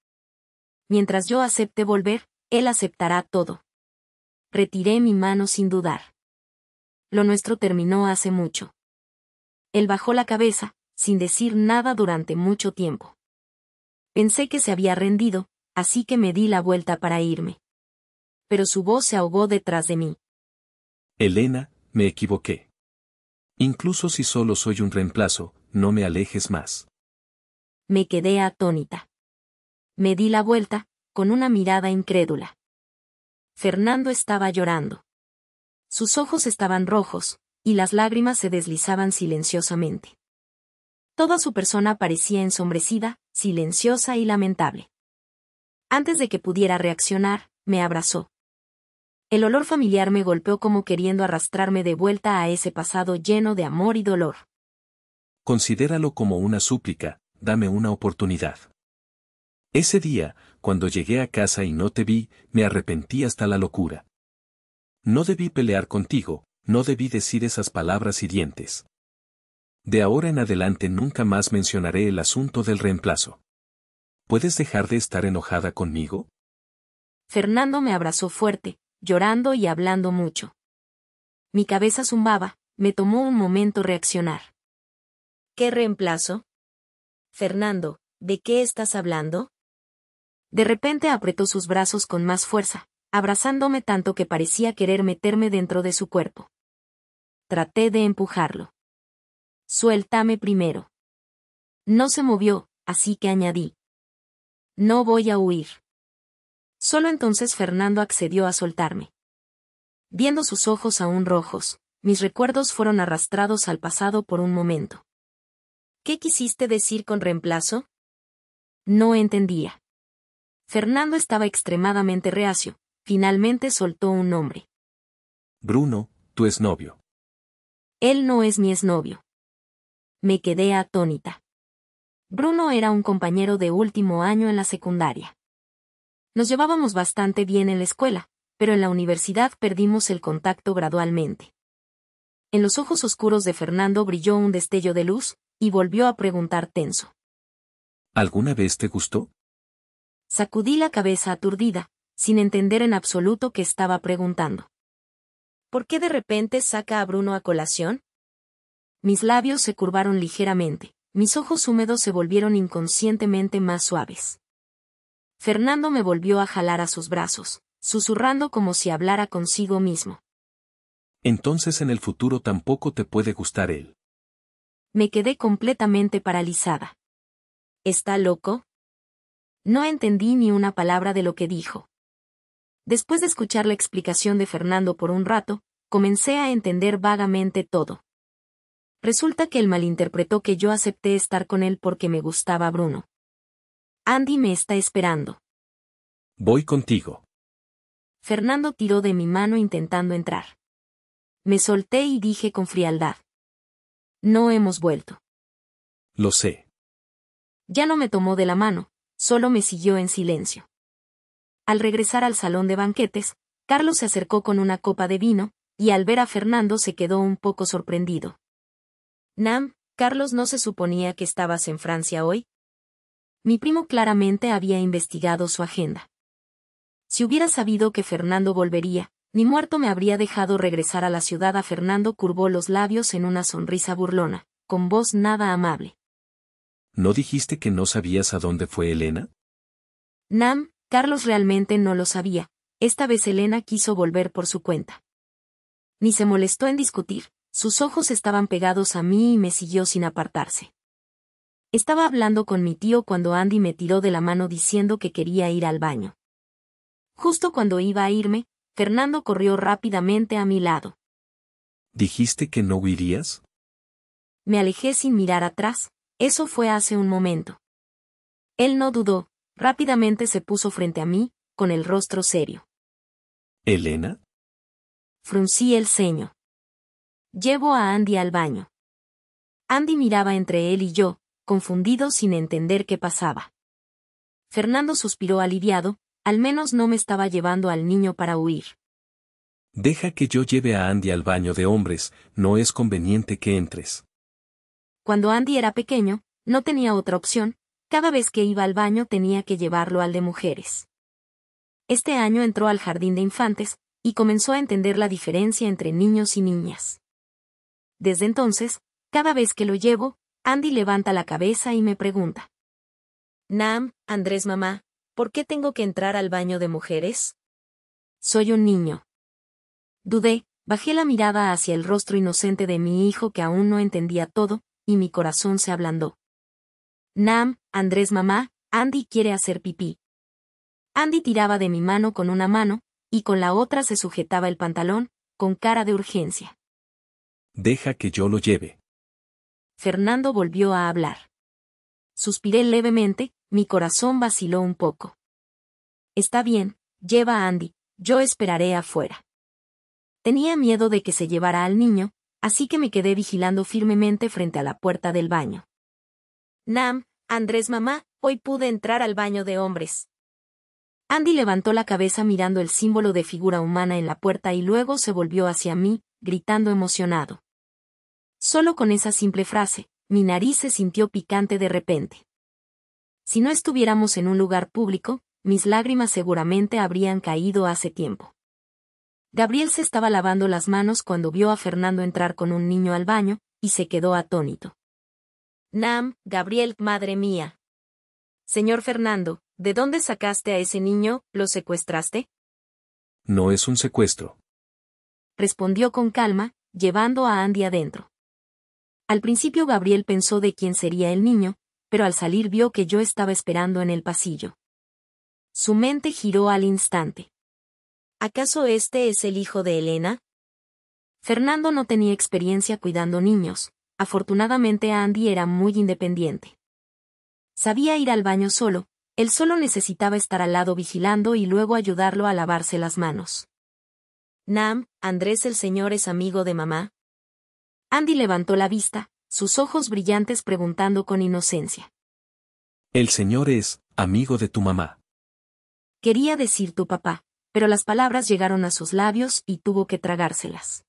Mientras yo acepte volver, él aceptará todo. Retiré mi mano sin dudar. Lo nuestro terminó hace mucho. Él bajó la cabeza, sin decir nada durante mucho tiempo. Pensé que se había rendido, así que me di la vuelta para irme. Pero su voz se ahogó detrás de mí. Elena, me equivoqué. Incluso si solo soy un reemplazo, no me alejes más. Me quedé atónita. Me di la vuelta, con una mirada incrédula. Fernando estaba llorando. Sus ojos estaban rojos, y las lágrimas se deslizaban silenciosamente. Toda su persona parecía ensombrecida, silenciosa y lamentable. Antes de que pudiera reaccionar, me abrazó. El olor familiar me golpeó como queriendo arrastrarme de vuelta a ese pasado lleno de amor y dolor. Considéralo como una súplica, dame una oportunidad. Ese día, cuando llegué a casa y no te vi, me arrepentí hasta la locura. No debí pelear contigo, no debí decir esas palabras hirientes. De ahora en adelante nunca más mencionaré el asunto del reemplazo. ¿Puedes dejar de estar enojada conmigo? Fernando me abrazó fuerte, llorando y hablando mucho. Mi cabeza zumbaba, me tomó un momento reaccionar. ¿Qué reemplazo? Fernando, ¿de qué estás hablando? De repente apretó sus brazos con más fuerza, abrazándome tanto que parecía querer meterme dentro de su cuerpo. Traté de empujarlo. Suéltame primero. No se movió, así que añadí. No voy a huir. Solo entonces Fernando accedió a soltarme. Viendo sus ojos aún rojos, mis recuerdos fueron arrastrados al pasado por un momento. ¿Qué quisiste decir con reemplazo? No entendía. Fernando estaba extremadamente reacio, finalmente soltó un nombre. Bruno, tu exnovio. Él no es mi exnovio. Me quedé atónita. Bruno era un compañero de último año en la secundaria. Nos llevábamos bastante bien en la escuela, pero en la universidad perdimos el contacto gradualmente. En los ojos oscuros de Fernando brilló un destello de luz, y volvió a preguntar tenso. ¿Alguna vez te gustó? Sacudí la cabeza aturdida, sin entender en absoluto qué estaba preguntando. ¿Por qué de repente saca a Bruno a colación? Mis labios se curvaron ligeramente, mis ojos húmedos se volvieron inconscientemente más suaves. Fernando me volvió a jalar a sus brazos, susurrando como si hablara consigo mismo. Entonces en el futuro tampoco te puede gustar él. Me quedé completamente paralizada. ¿Está loco? No entendí ni una palabra de lo que dijo. Después de escuchar la explicación de Fernando por un rato, comencé a entender vagamente todo. Resulta que él malinterpretó que yo acepté estar con él porque me gustaba Bruno. Andy me está esperando. Voy contigo. Fernando tiró de mi mano intentando entrar. Me solté y dije con frialdad. No hemos vuelto. Lo sé. Ya no me tomó de la mano, solo me siguió en silencio. Al regresar al salón de banquetes, Carlos se acercó con una copa de vino, y al ver a Fernando se quedó un poco sorprendido. Nam, Carlos, ¿no se suponía que estabas en Francia hoy? Mi primo claramente había investigado su agenda. Si hubiera sabido que Fernando volvería, ni muerto me habría dejado regresar a la ciudad. A Fernando curvó los labios en una sonrisa burlona, con voz nada amable. ¿No dijiste que no sabías a dónde fue Elena? Nam, Carlos realmente no lo sabía, esta vez Elena quiso volver por su cuenta. Ni se molestó en discutir, sus ojos estaban pegados a mí y me siguió sin apartarse. Estaba hablando con mi tío cuando Andy me tiró de la mano diciendo que quería ir al baño. Justo cuando iba a irme, Fernando corrió rápidamente a mi lado. ¿Dijiste que no huirías? Me alejé sin mirar atrás, eso fue hace un momento. Él no dudó, rápidamente se puso frente a mí, con el rostro serio. ¿Elena? Fruncí el ceño. Llevo a Andy al baño. Andy miraba entre él y yo, confundido sin entender qué pasaba. Fernando suspiró aliviado, al menos no me estaba llevando al niño para huir. Deja que yo lleve a Andy al baño de hombres, no es conveniente que entres. Cuando Andy era pequeño, no tenía otra opción, cada vez que iba al baño tenía que llevarlo al de mujeres. Este año entró al jardín de infantes, y comenzó a entender la diferencia entre niños y niñas. Desde entonces, cada vez que lo llevo, Andy levanta la cabeza y me pregunta. Nam, Andrés mamá, ¿por qué tengo que entrar al baño de mujeres? Soy un niño. Dudé, bajé la mirada hacia el rostro inocente de mi hijo que aún no entendía todo, y mi corazón se ablandó. Nam, Andrés mamá, Andy quiere hacer pipí. Andy tiraba de mi mano con una mano, y con la otra se sujetaba el pantalón, con cara de urgencia. Deja que yo lo lleve. Fernando volvió a hablar. Suspiré levemente, mi corazón vaciló un poco. Está bien, lleva a Andy, yo esperaré afuera. Tenía miedo de que se llevara al niño, así que me quedé vigilando firmemente frente a la puerta del baño. Nam, Andrés mamá, hoy pude entrar al baño de hombres. Andy levantó la cabeza mirando el símbolo de figura humana en la puerta y luego se volvió hacia mí, gritando emocionado. Solo con esa simple frase, mi nariz se sintió picante de repente. Si no estuviéramos en un lugar público, mis lágrimas seguramente habrían caído hace tiempo. Gabriel se estaba lavando las manos cuando vio a Fernando entrar con un niño al baño, y se quedó atónito. Nam, Gabriel, madre mía. Señor Fernando, ¿de dónde sacaste a ese niño? ¿Lo secuestraste? No es un secuestro. Respondió con calma, llevando a Andy adentro. Al principio Gabriel pensó de quién sería el niño, pero al salir vio que yo estaba esperando en el pasillo. Su mente giró al instante. ¿Acaso este es el hijo de Elena? Fernando no tenía experiencia cuidando niños. Afortunadamente Andy era muy independiente. Sabía ir al baño solo, él solo necesitaba estar al lado vigilando y luego ayudarlo a lavarse las manos. Nam, Andrés, el señor es amigo de mamá. Andy levantó la vista, sus ojos brillantes preguntando con inocencia. El señor es amigo de tu mamá. Quería decir tu papá, pero las palabras llegaron a sus labios y tuvo que tragárselas.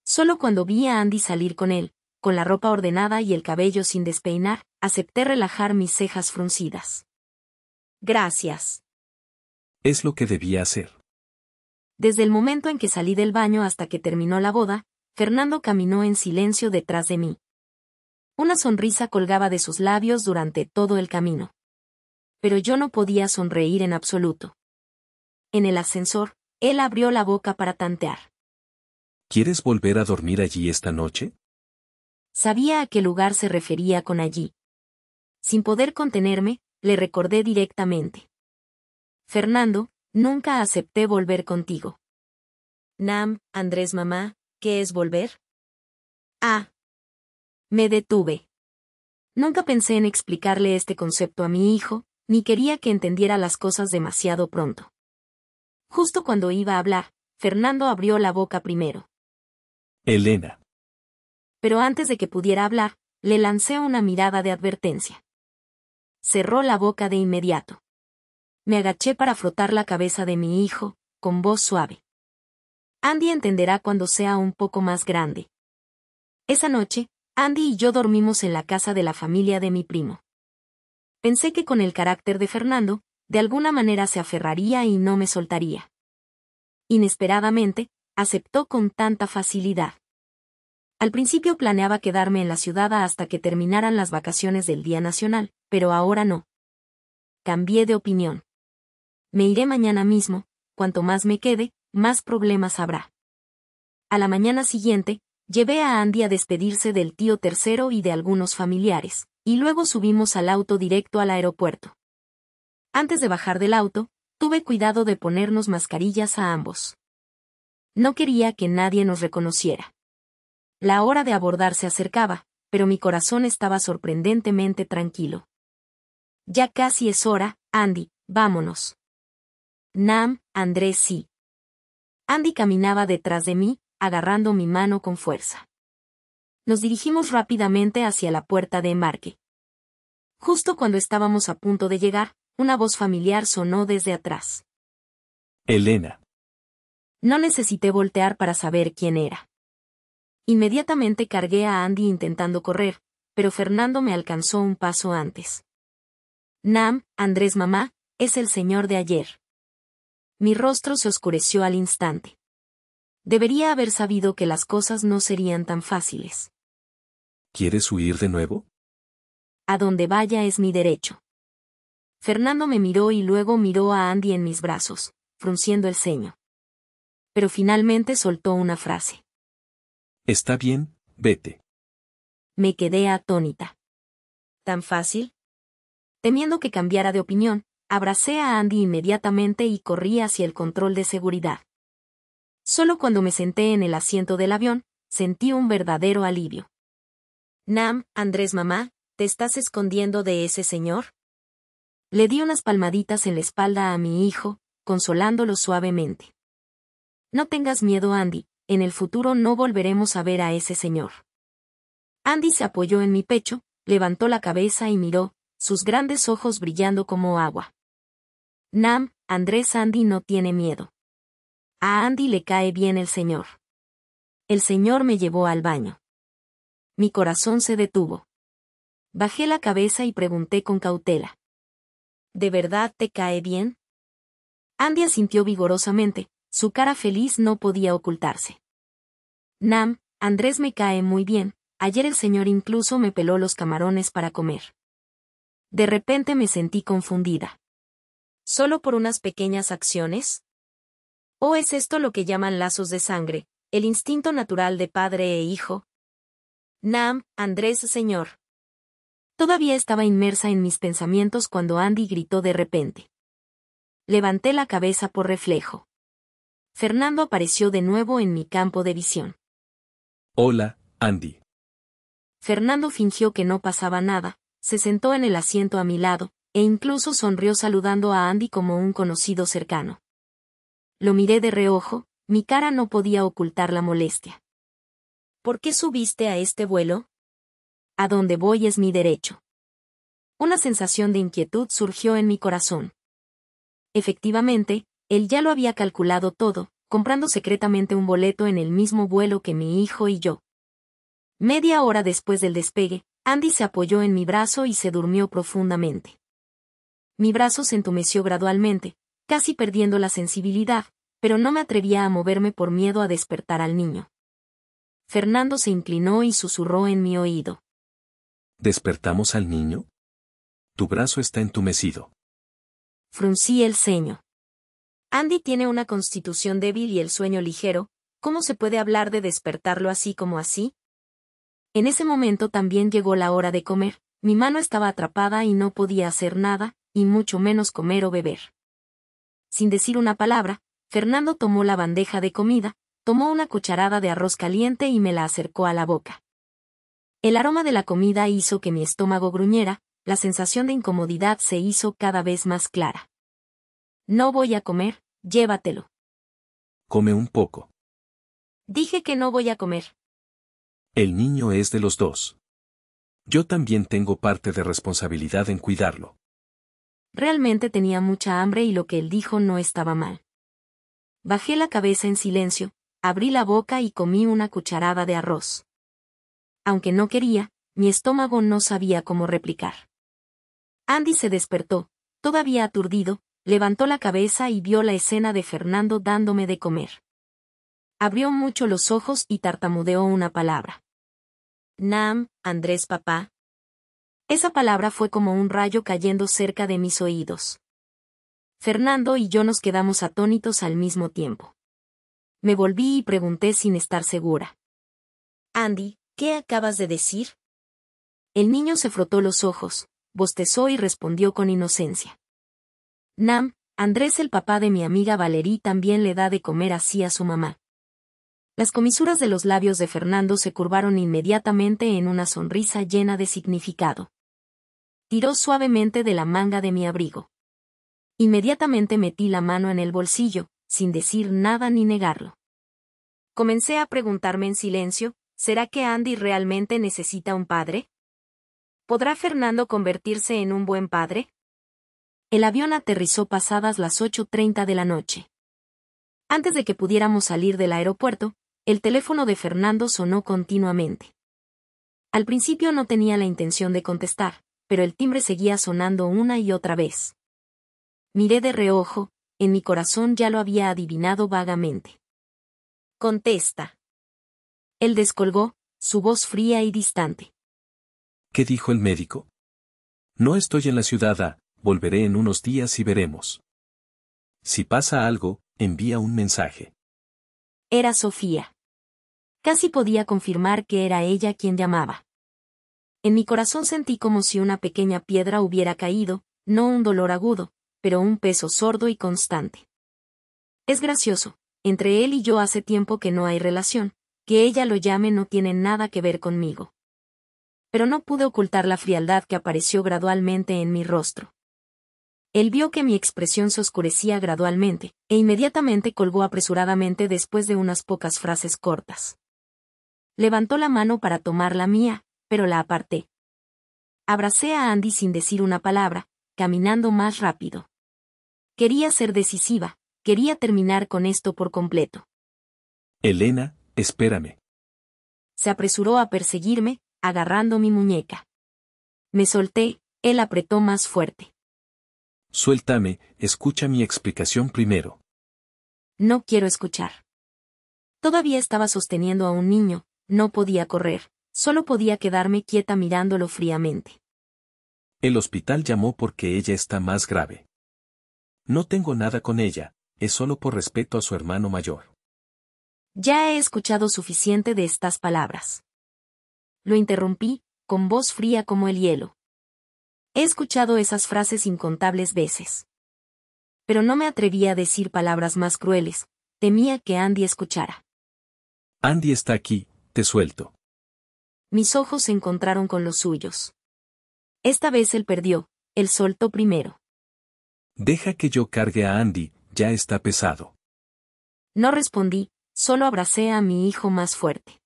Solo cuando vi a Andy salir con él, con la ropa ordenada y el cabello sin despeinar, acepté relajar mis cejas fruncidas. Gracias. Es lo que debía hacer. Desde el momento en que salí del baño hasta que terminó la boda, Fernando caminó en silencio detrás de mí. Una sonrisa colgaba de sus labios durante todo el camino. Pero yo no podía sonreír en absoluto. En el ascensor, él abrió la boca para tantear. ¿Quieres volver a dormir allí esta noche? Sabía a qué lugar se refería con allí. Sin poder contenerme, le recordé directamente. Fernando, nunca acepté volver contigo. Nam, Andrés mamá, ¿qué es volver? Ah. Me detuve. Nunca pensé en explicarle este concepto a mi hijo, ni quería que entendiera las cosas demasiado pronto. Justo cuando iba a hablar, Fernando abrió la boca primero. Elena. Pero antes de que pudiera hablar, le lancé una mirada de advertencia. Cerró la boca de inmediato. Me agaché para frotar la cabeza de mi hijo, con voz suave. Andy entenderá cuando sea un poco más grande. Esa noche, Andy y yo dormimos en la casa de la familia de mi primo. Pensé que con el carácter de Fernando, de alguna manera se aferraría y no me soltaría. Inesperadamente, aceptó con tanta facilidad. Al principio planeaba quedarme en la ciudad hasta que terminaran las vacaciones del Día Nacional, pero ahora no. Cambié de opinión. Me iré mañana mismo, cuanto más me quede, más problemas habrá. A la mañana siguiente, llevé a Andy a despedirse del tío tercero y de algunos familiares, y luego subimos al auto directo al aeropuerto. Antes de bajar del auto, tuve cuidado de ponernos mascarillas a ambos. No quería que nadie nos reconociera. La hora de abordar se acercaba, pero mi corazón estaba sorprendentemente tranquilo. Ya casi es hora, Andy, vámonos. Nam, Andrés, sí. Andy caminaba detrás de mí, agarrando mi mano con fuerza. Nos dirigimos rápidamente hacia la puerta de embarque. Justo cuando estábamos a punto de llegar, una voz familiar sonó desde atrás. Elena. No necesité voltear para saber quién era. Inmediatamente cargué a Andy intentando correr, pero Fernando me alcanzó un paso antes. Nam, Andrés mamá, es el señor de ayer. Mi rostro se oscureció al instante. Debería haber sabido que las cosas no serían tan fáciles. ¿Quieres huir de nuevo? A donde vaya es mi derecho. Fernando me miró y luego miró a Andy en mis brazos, frunciendo el ceño. Pero finalmente soltó una frase. Está bien, vete. Me quedé atónita. ¿Tan fácil? Temiendo que cambiara de opinión, abracé a Andy inmediatamente y corrí hacia el control de seguridad. Solo cuando me senté en el asiento del avión, sentí un verdadero alivio. Nam, Andrés mamá, ¿te estás escondiendo de ese señor? Le di unas palmaditas en la espalda a mi hijo, consolándolo suavemente. No tengas miedo, Andy, en el futuro no volveremos a ver a ese señor. Andy se apoyó en mi pecho, levantó la cabeza y miró, sus grandes ojos brillando como agua. Nam, Andrés, Andy no tiene miedo. A Andy le cae bien el señor. El señor me llevó al baño. Mi corazón se detuvo. Bajé la cabeza y pregunté con cautela. ¿De verdad te cae bien? Andy asintió vigorosamente, su cara feliz no podía ocultarse. Nam, Andrés me cae muy bien, ayer el señor incluso me peló los camarones para comer. De repente me sentí confundida. ¿Solo por unas pequeñas acciones? ¿O es esto lo que llaman lazos de sangre, el instinto natural de padre e hijo? Nam, Andrés, señor. Todavía estaba inmersa en mis pensamientos cuando Andy gritó de repente. Levanté la cabeza por reflejo. Fernando apareció de nuevo en mi campo de visión. Hola, Andy. Fernando fingió que no pasaba nada, se sentó en el asiento a mi lado, e incluso sonrió saludando a Andy como un conocido cercano. Lo miré de reojo, mi cara no podía ocultar la molestia. ¿Por qué subiste a este vuelo? A donde voy es mi derecho. Una sensación de inquietud surgió en mi corazón. Efectivamente, él ya lo había calculado todo, comprando secretamente un boleto en el mismo vuelo que mi hijo y yo. Media hora después del despegue, Andy se apoyó en mi brazo y se durmió profundamente. Mi brazo se entumeció gradualmente, casi perdiendo la sensibilidad, pero no me atrevía a moverme por miedo a despertar al niño. Fernando se inclinó y susurró en mi oído. ¿Despertamos al niño? Tu brazo está entumecido. Fruncí el ceño. Andy tiene una constitución débil y el sueño ligero, ¿cómo se puede hablar de despertarlo así como así? En ese momento también llegó la hora de comer, mi mano estaba atrapada y no podía hacer nada, y mucho menos comer o beber. Sin decir una palabra, Fernando tomó la bandeja de comida, tomó una cucharada de arroz caliente y me la acercó a la boca. El aroma de la comida hizo que mi estómago gruñera, la sensación de incomodidad se hizo cada vez más clara. No voy a comer, llévatelo. Come un poco. Dije que no voy a comer. El niño es de los dos. Yo también tengo parte de responsabilidad en cuidarlo. Realmente tenía mucha hambre y lo que él dijo no estaba mal. Bajé la cabeza en silencio, abrí la boca y comí una cucharada de arroz. Aunque no quería, mi estómago no sabía cómo replicar. Andy se despertó, todavía aturdido, levantó la cabeza y vio la escena de Fernando dándome de comer. Abrió mucho los ojos y tartamudeó una palabra. Nam, Andrés papá. Esa palabra fue como un rayo cayendo cerca de mis oídos. Fernando y yo nos quedamos atónitos al mismo tiempo. Me volví y pregunté sin estar segura. Andy, ¿qué acabas de decir? El niño se frotó los ojos, bostezó y respondió con inocencia. Nam, Andrés, el papá de mi amiga Valerie, también le da de comer así a su mamá. Las comisuras de los labios de Fernando se curvaron inmediatamente en una sonrisa llena de significado. Tiró suavemente de la manga de mi abrigo. Inmediatamente metí la mano en el bolsillo, sin decir nada ni negarlo. Comencé a preguntarme en silencio, ¿será que Andy realmente necesita un padre? ¿Podrá Fernando convertirse en un buen padre? El avión aterrizó pasadas las 8:30 de la noche. Antes de que pudiéramos salir del aeropuerto, el teléfono de Fernando sonó continuamente. Al principio no tenía la intención de contestar, pero el timbre seguía sonando una y otra vez. Miré de reojo, en mi corazón ya lo había adivinado vagamente. Contesta. Él descolgó, su voz fría y distante. ¿Qué dijo el médico? No estoy en la ciudad, volveré en unos días y veremos. Si pasa algo, envía un mensaje. Era Sofía. Casi podía confirmar que era ella quien llamaba. En mi corazón sentí como si una pequeña piedra hubiera caído, no un dolor agudo, pero un peso sordo y constante. Es gracioso, entre él y yo hace tiempo que no hay relación, que ella lo llame no tiene nada que ver conmigo. Pero no pude ocultar la frialdad que apareció gradualmente en mi rostro. Él vio que mi expresión se oscurecía gradualmente, e inmediatamente colgó apresuradamente después de unas pocas frases cortas. Levantó la mano para tomar la mía, pero la aparté. Abracé a Andy sin decir una palabra, caminando más rápido. Quería ser decisiva, quería terminar con esto por completo. Elena, espérame. Se apresuró a perseguirme, agarrando mi muñeca. Me solté, él apretó más fuerte. Suéltame, escucha mi explicación primero. No quiero escuchar. Todavía estaba sosteniendo a un niño, no podía correr, solo podía quedarme quieta mirándolo fríamente. El hospital llamó porque ella está más grave. No tengo nada con ella, es solo por respeto a su hermano mayor. Ya he escuchado suficiente de estas palabras. Lo interrumpí, con voz fría como el hielo. He escuchado esas frases incontables veces. Pero no me atreví a decir palabras más crueles, temía que Andy escuchara. Andy está aquí, te suelto. Mis ojos se encontraron con los suyos. Esta vez él perdió, él soltó primero. Deja que yo cargue a Andy, ya está pesado. No respondí, solo abracé a mi hijo más fuerte.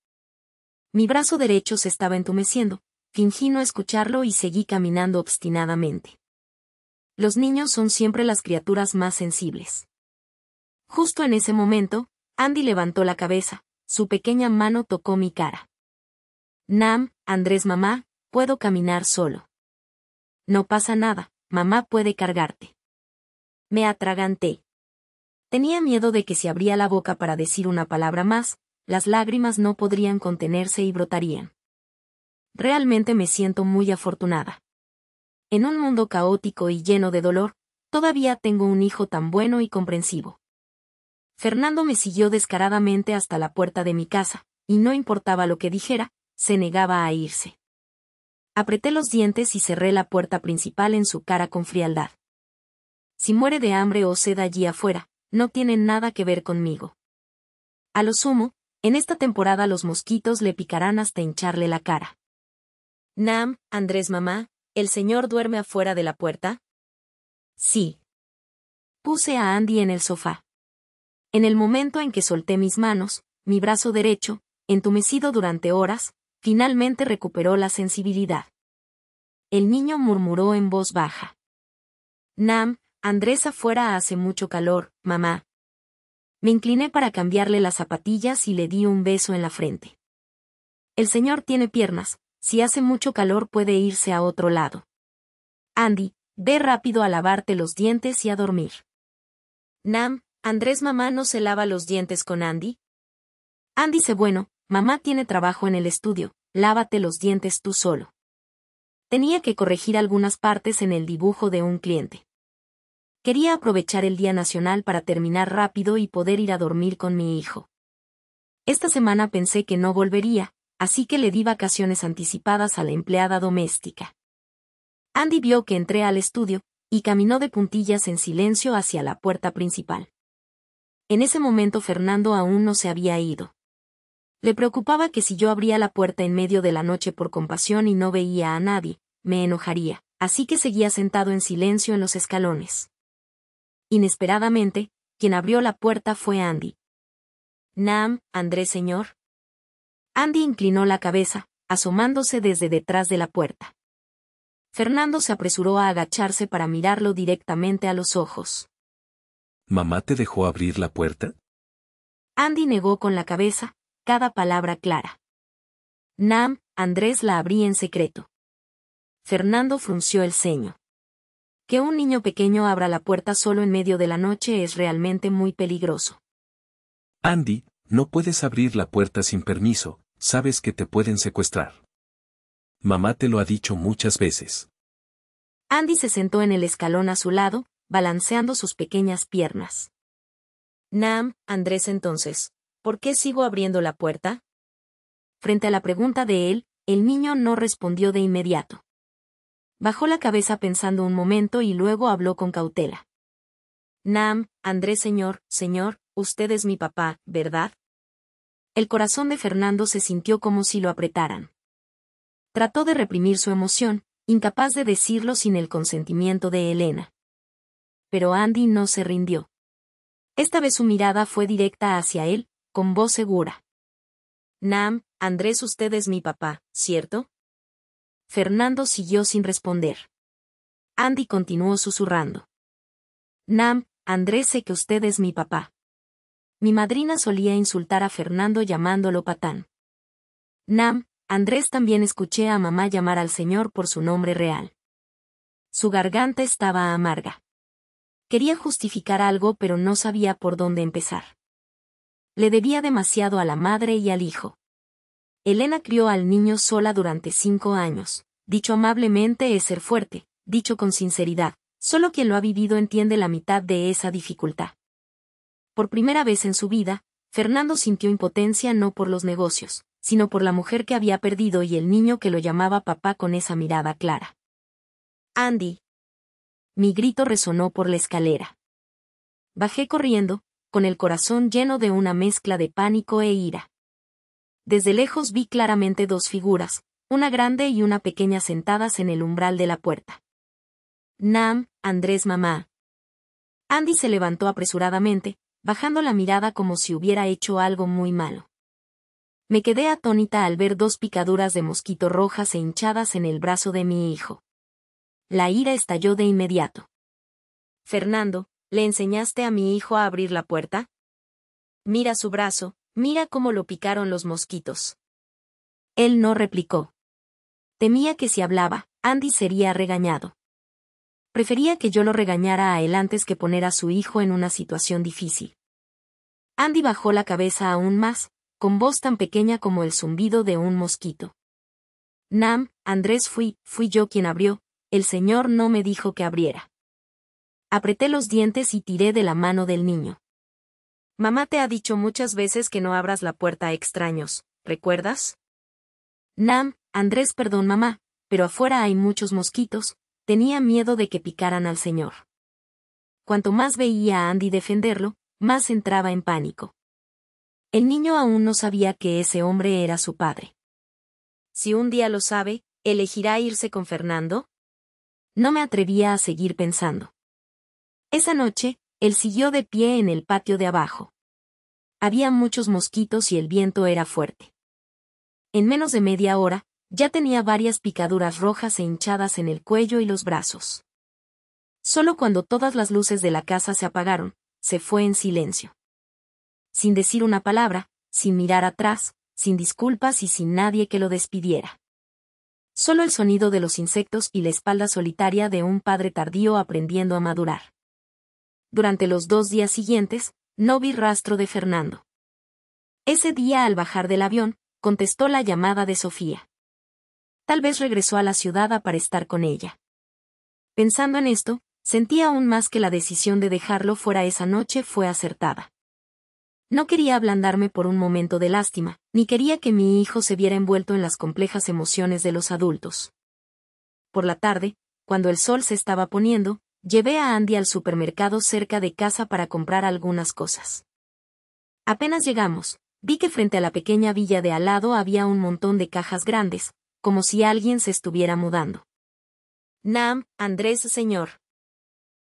Mi brazo derecho se estaba entumeciendo, fingí no escucharlo y seguí caminando obstinadamente. Los niños son siempre las criaturas más sensibles. Justo en ese momento, Andy levantó la cabeza, su pequeña mano tocó mi cara. Nam, Andrés mamá, puedo caminar solo. No pasa nada, mamá puede cargarte. Me atraganté. Tenía miedo de que si abría la boca para decir una palabra más, las lágrimas no podrían contenerse y brotarían. Realmente me siento muy afortunada. En un mundo caótico y lleno de dolor, todavía tengo un hijo tan bueno y comprensivo. Fernando me siguió descaradamente hasta la puerta de mi casa, y no importaba lo que dijera, se negaba a irse. Apreté los dientes y cerré la puerta principal en su cara con frialdad. Si muere de hambre o sed allí afuera, no tiene nada que ver conmigo. A lo sumo, en esta temporada los mosquitos le picarán hasta hincharle la cara. Nam, Andrés mamá, ¿el señor duerme afuera de la puerta? Sí. Puse a Andy en el sofá. En el momento en que solté mis manos, mi brazo derecho, entumecido durante horas, finalmente recuperó la sensibilidad. El niño murmuró en voz baja. Nam, Andrés afuera hace mucho calor, mamá. Me incliné para cambiarle las zapatillas y le di un beso en la frente. El señor tiene piernas, si hace mucho calor puede irse a otro lado. Andy, ve rápido a lavarte los dientes y a dormir. Nam, Andrés mamá no se lava los dientes con Andy. Andy dice bueno, mamá tiene trabajo en el estudio, lávate los dientes tú solo. Tenía que corregir algunas partes en el dibujo de un cliente. Quería aprovechar el Día Nacional para terminar rápido y poder ir a dormir con mi hijo. Esta semana pensé que no volvería, así que le di vacaciones anticipadas a la empleada doméstica. Andy vio que entré al estudio, y caminó de puntillas en silencio hacia la puerta principal. En ese momento Fernando aún no se había ido. Le preocupaba que si yo abría la puerta en medio de la noche por compasión y no veía a nadie, me enojaría, así que seguía sentado en silencio en los escalones. Inesperadamente, quien abrió la puerta fue Andy. Nam, Andrés señor. Andy inclinó la cabeza, asomándose desde detrás de la puerta. Fernando se apresuró a agacharse para mirarlo directamente a los ojos. ¿Mamá te dejó abrir la puerta? Andy negó con la cabeza, cada palabra clara. Nam, Andrés la abrí en secreto. Fernando frunció el ceño. Que un niño pequeño abra la puerta solo en medio de la noche es realmente muy peligroso. Andy, no puedes abrir la puerta sin permiso, sabes que te pueden secuestrar. mamá te lo ha dicho muchas veces. Andy se sentó en el escalón a su lado, balanceando sus pequeñas piernas. Nam, Andrés entonces, ¿por qué sigo abriendo la puerta? Frente a la pregunta de él, el niño no respondió de inmediato. Bajó la cabeza pensando un momento y luego habló con cautela. Nam, Andrés señor, usted es mi papá, ¿verdad? El corazón de Fernando se sintió como si lo apretaran. Trató de reprimir su emoción, incapaz de decirlo sin el consentimiento de Elena. Pero Andy no se rindió. Esta vez su mirada fue directa hacia él, con voz segura. Nam, Andrés, usted es mi papá, ¿cierto? Fernando siguió sin responder. Andy continuó susurrando. Nam, Andrés, sé que usted es mi papá. Mi madrina solía insultar a Fernando llamándolo patán. Nam, Andrés, también escuché a mamá llamar al señor por su nombre real. Su garganta estaba amarga. Quería justificar algo pero no sabía por dónde empezar. Le debía demasiado a la madre y al hijo. Elena crió al niño sola durante 5 años. Dicho amablemente es ser fuerte, dicho con sinceridad, solo quien lo ha vivido entiende la mitad de esa dificultad. Por primera vez en su vida, Fernando sintió impotencia no por los negocios, sino por la mujer que había perdido y el niño que lo llamaba papá con esa mirada clara. Andy. Mi grito resonó por la escalera. Bajé corriendo, con el corazón lleno de una mezcla de pánico e ira. Desde lejos vi claramente 2 figuras, una grande y una pequeña sentadas en el umbral de la puerta. Nam, Andrés, mamá. Andy se levantó apresuradamente, bajando la mirada como si hubiera hecho algo muy malo. Me quedé atónita al ver 2 picaduras de mosquito rojas e hinchadas en el brazo de mi hijo. La ira estalló de inmediato. Fernando, ¿le enseñaste a mi hijo a abrir la puerta? Mira su brazo, mira cómo lo picaron los mosquitos. Él no replicó. Temía que si hablaba, Andy sería regañado. Prefería que yo lo regañara a él antes que poner a su hijo en una situación difícil. Andy bajó la cabeza aún más, con voz tan pequeña como el zumbido de un mosquito. Nam, Andrés, fui yo quien abrió, el señor no me dijo que abriera. Apreté los dientes y tiré de la mano del niño. Mamá te ha dicho muchas veces que no abras la puerta a extraños, ¿recuerdas? Nam, Andrés, perdón mamá, pero afuera hay muchos mosquitos, tenía miedo de que picaran al señor. Cuanto más veía a Andy defenderlo, más entraba en pánico. El niño aún no sabía que ese hombre era su padre. Si un día lo sabe, ¿elegirá irse con Fernando? No me atrevía a seguir pensando. Esa noche, él siguió de pie en el patio de abajo. Había muchos mosquitos y el viento era fuerte. En menos de media hora, ya tenía varias picaduras rojas e hinchadas en el cuello y los brazos. Solo cuando todas las luces de la casa se apagaron, se fue en silencio. Sin decir una palabra, sin mirar atrás, sin disculpas y sin nadie que lo despidiera. Solo el sonido de los insectos y la espalda solitaria de un padre tardío aprendiendo a madurar. Durante los 2 días siguientes, no vi rastro de Fernando. Ese día al bajar del avión, contestó la llamada de Sofía. Tal vez regresó a la ciudad para estar con ella. Pensando en esto, sentí aún más que la decisión de dejarlo fuera esa noche fue acertada. No quería ablandarme por un momento de lástima, ni quería que mi hijo se viera envuelto en las complejas emociones de los adultos. Por la tarde, cuando el sol se estaba poniendo, llevé a Andy al supermercado cerca de casa para comprar algunas cosas. Apenas llegamos, vi que frente a la pequeña villa de al lado había un montón de cajas grandes, como si alguien se estuviera mudando. Nam, Andrés, señor.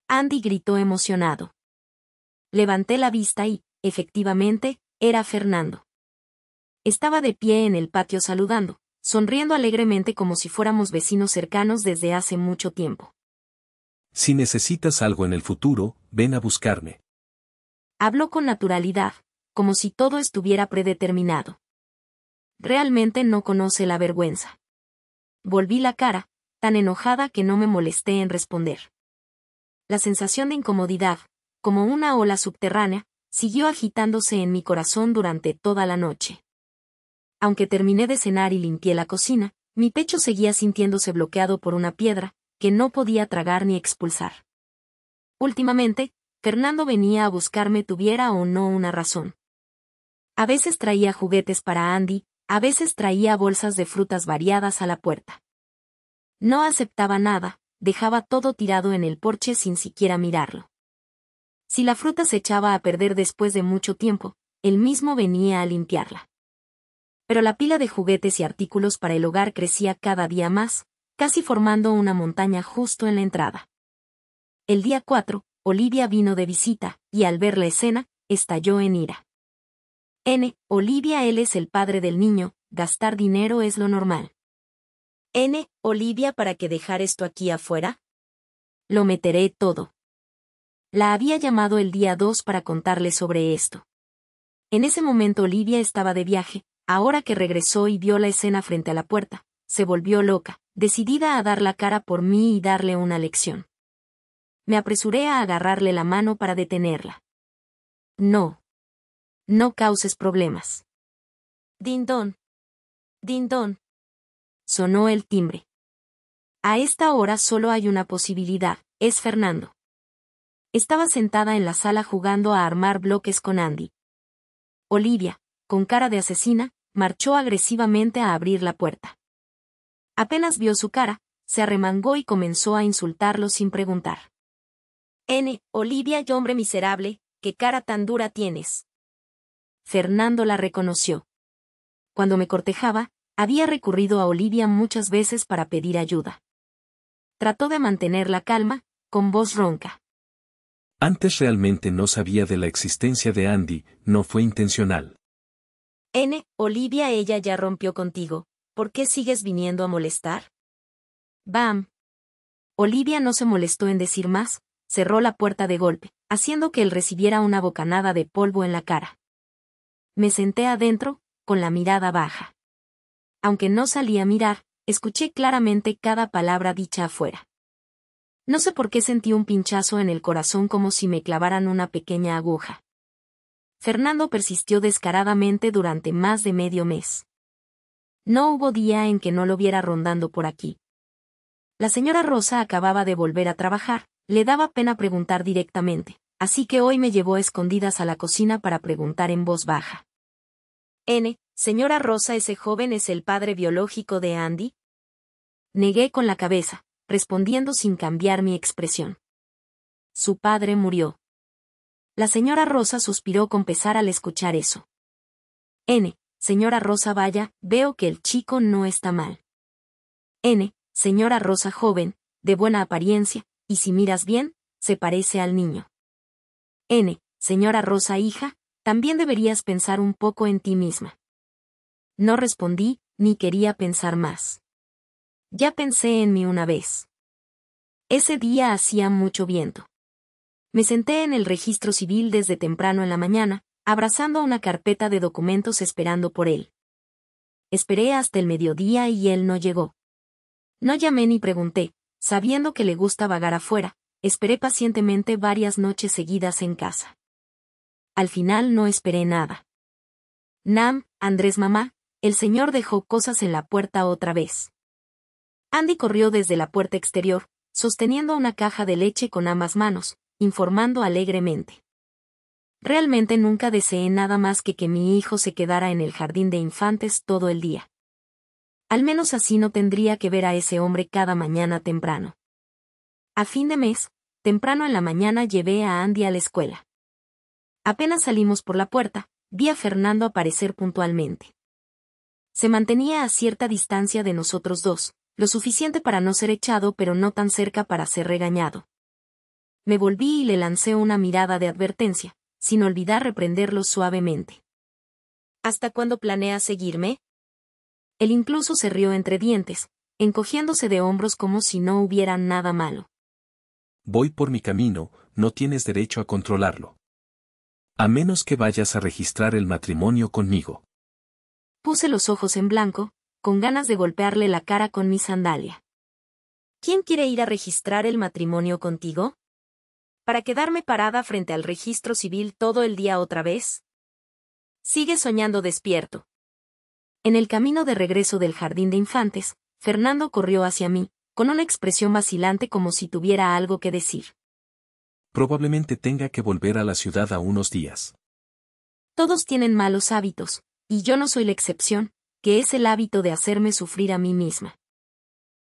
Andy gritó emocionado. Levanté la vista y, efectivamente, era Fernando. Estaba de pie en el patio saludando, sonriendo alegremente como si fuéramos vecinos cercanos desde hace mucho tiempo. Si necesitas algo en el futuro, ven a buscarme. Habló con naturalidad, como si todo estuviera predeterminado. Realmente no conoce la vergüenza. Volví la cara, tan enojada que no me molesté en responder. La sensación de incomodidad, como una ola subterránea, siguió agitándose en mi corazón durante toda la noche. Aunque terminé de cenar y limpié la cocina, Mi pecho seguía sintiéndose bloqueado por una piedra, que no podía tragar ni expulsar. Últimamente, Fernando venía a buscarme tuviera o no una razón. A veces traía juguetes para Andy, a veces traía bolsas de frutas variadas a la puerta. No aceptaba nada, dejaba todo tirado en el porche sin siquiera mirarlo. Si la fruta se echaba a perder después de mucho tiempo, él mismo venía a limpiarla. Pero la pila de juguetes y artículos para el hogar crecía cada día más, casi formando una montaña justo en la entrada. El día 4, Olivia vino de visita, y al ver la escena, estalló en ira. Olivia, él es el padre del niño, gastar dinero es lo normal. Olivia, ¿para qué dejar esto aquí afuera? Lo meteré todo. La había llamado el día 2 para contarle sobre esto. En ese momento Olivia estaba de viaje, ahora que regresó y vio la escena frente a la puerta, se volvió loca, decidida a dar la cara por mí y darle una lección. Me apresuré a agarrarle la mano para detenerla. No. No causes problemas. Din don. Din don. Sonó el timbre. A esta hora solo hay una posibilidad, es Fernando. Estaba sentada en la sala jugando a armar bloques con Andy. Olivia, con cara de asesina, marchó agresivamente a abrir la puerta. Apenas vio su cara, se arremangó y comenzó a insultarlo sin preguntar. Olivia, y hombre miserable, ¿qué cara tan dura tienes? Fernando la reconoció. Cuando me cortejaba, había recurrido a Olivia muchas veces para pedir ayuda. Trató de mantener la calma, con voz ronca. Antes realmente no sabía de la existencia de Andy, no fue intencional. Olivia, ella ya rompió contigo, ¿por qué sigues viniendo a molestar? ¡Bam! Olivia no se molestó en decir más, cerró la puerta de golpe, haciendo que él recibiera una bocanada de polvo en la cara. Me senté adentro, con la mirada baja. Aunque no salí a mirar, escuché claramente cada palabra dicha afuera. No sé por qué sentí un pinchazo en el corazón como si me clavaran una pequeña aguja. Fernando persistió descaradamente durante más de medio mes. No hubo día en que no lo viera rondando por aquí. La señora Rosa acababa de volver a trabajar, le daba pena preguntar directamente, así que hoy me llevó a escondidas a la cocina para preguntar en voz baja. Señora Rosa, ¿ese joven es el padre biológico de Andy? Negué con la cabeza, respondiendo sin cambiar mi expresión. Su padre murió. La señora Rosa suspiró con pesar al escuchar eso. Señora Rosa, vaya, veo que el chico no está mal. Señora Rosa joven, de buena apariencia, y si miras bien, se parece al niño. Señora Rosa hija, también deberías pensar un poco en ti misma. No respondí, ni quería pensar más. Ya pensé en mí una vez. Ese día hacía mucho viento. Me senté en el registro civil desde temprano en la mañana, abrazando una carpeta de documentos esperando por él. Esperé hasta el mediodía y él no llegó. No llamé ni pregunté, sabiendo que le gusta vagar afuera, esperé pacientemente varias noches seguidas en casa. Al final no esperé nada. Andrés mamá, el señor dejó cosas en la puerta otra vez. Andy corrió desde la puerta exterior, sosteniendo una caja de leche con ambas manos, informando alegremente. Realmente nunca deseé nada más que mi hijo se quedara en el jardín de infantes todo el día. Al menos así no tendría que ver a ese hombre cada mañana temprano. A fin de mes, temprano en la mañana llevé a Andy a la escuela. Apenas salimos por la puerta, vi a Fernando aparecer puntualmente. Se mantenía a cierta distancia de nosotros dos, lo suficiente para no ser echado pero no tan cerca para ser regañado. Me volví y le lancé una mirada de advertencia, sin olvidar reprenderlo suavemente. ¿Hasta cuándo planeas seguirme? Él incluso se rió entre dientes, encogiéndose de hombros como si no hubiera nada malo. Voy por mi camino, no tienes derecho a controlarlo. A menos que vayas a registrar el matrimonio conmigo. Puse los ojos en blanco, con ganas de golpearle la cara con mi sandalia. ¿Quién quiere ir a registrar el matrimonio contigo? ¿Para quedarme parada frente al registro civil todo el día otra vez? Sigue soñando despierto. En el camino de regreso del jardín de infantes, Fernando corrió hacia mí, con una expresión vacilante como si tuviera algo que decir. Probablemente tenga que volver a la ciudad a unos días. Todos tienen malos hábitos, y yo no soy la excepción, que es el hábito de hacerme sufrir a mí misma.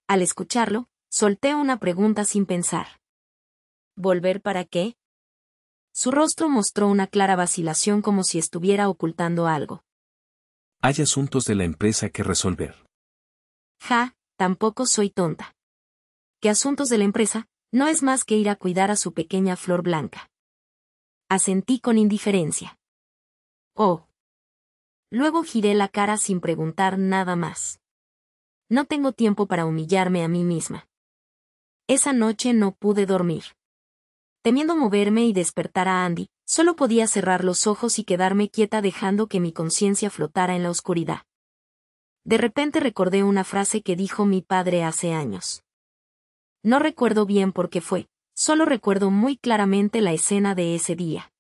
Al escucharlo, solté una pregunta sin pensar. ¿Volver para qué? Su rostro mostró una clara vacilación como si estuviera ocultando algo. Hay asuntos de la empresa que resolver. Ja, tampoco soy tonta. ¿Qué asuntos de la empresa? No es más que ir a cuidar a su pequeña flor blanca. Asentí con indiferencia. Oh. Luego giré la cara sin preguntar nada más. No tengo tiempo para humillarme a mí misma. Esa noche no pude dormir. Temiendo moverme y despertar a Andy, solo podía cerrar los ojos y quedarme quieta dejando que mi conciencia flotara en la oscuridad. De repente recordé una frase que dijo mi padre hace años. No recuerdo bien por qué fue, solo recuerdo muy claramente la escena de ese día.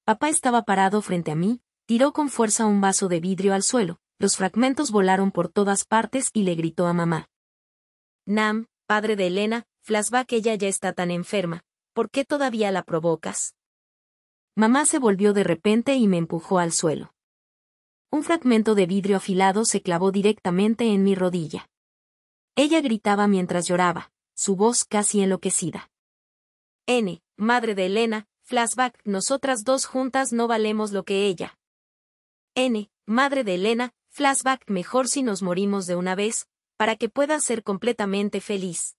Papá estaba parado frente a mí, tiró con fuerza un vaso de vidrio al suelo, los fragmentos volaron por todas partes y le gritó a mamá. Nam, padre de Elena, flashback, ella ya está tan enferma, ¿por qué todavía la provocas? Mamá se volvió de repente y me empujó al suelo. Un fragmento de vidrio afilado se clavó directamente en mi rodilla. Ella gritaba mientras lloraba, su voz casi enloquecida. Madre de Elena, flashback, nosotras dos juntas no valemos lo que ella. Madre de Elena, flashback, mejor si nos morimos de una vez, para que pueda ser completamente feliz.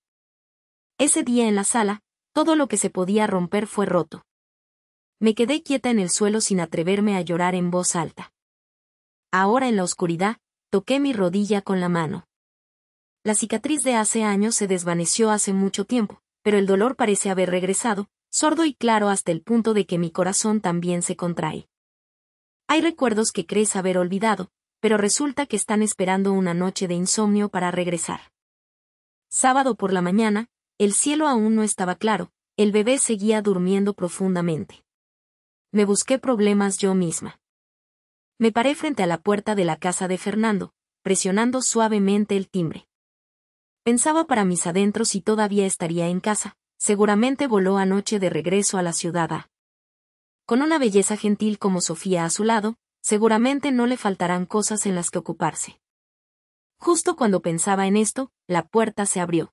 Ese día en la sala, todo lo que se podía romper fue roto. Me quedé quieta en el suelo sin atreverme a llorar en voz alta. Ahora en la oscuridad, toqué mi rodilla con la mano. La cicatriz de hace años se desvaneció hace mucho tiempo, pero el dolor parece haber regresado, sordo y claro hasta el punto de que mi corazón también se contrae. Hay recuerdos que crees haber olvidado, pero resulta que están esperando una noche de insomnio para regresar. Sábado por la mañana, el cielo aún no estaba claro, el bebé seguía durmiendo profundamente. Me busqué problemas yo misma. Me paré frente a la puerta de la casa de Fernando, presionando suavemente el timbre. Pensaba para mis adentros si todavía estaría en casa, seguramente voló anoche de regreso a la ciudad A. Con una belleza gentil como Sofía a su lado, seguramente no le faltarán cosas en las que ocuparse. Justo cuando pensaba en esto, la puerta se abrió.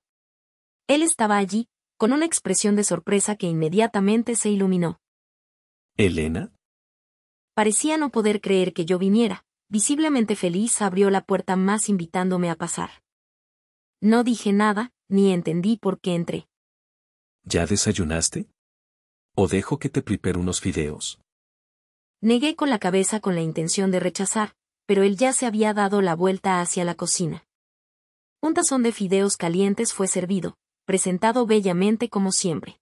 Él estaba allí, con una expresión de sorpresa que inmediatamente se iluminó. ¿Elena? Parecía no poder creer que yo viniera, visiblemente feliz abrió la puerta más invitándome a pasar. No dije nada, ni entendí por qué entré. ¿Ya desayunaste? ¿O dejo que te prepare unos fideos? Negué con la cabeza con la intención de rechazar, pero él ya se había dado la vuelta hacia la cocina. Un tazón de fideos calientes fue servido, presentado bellamente como siempre.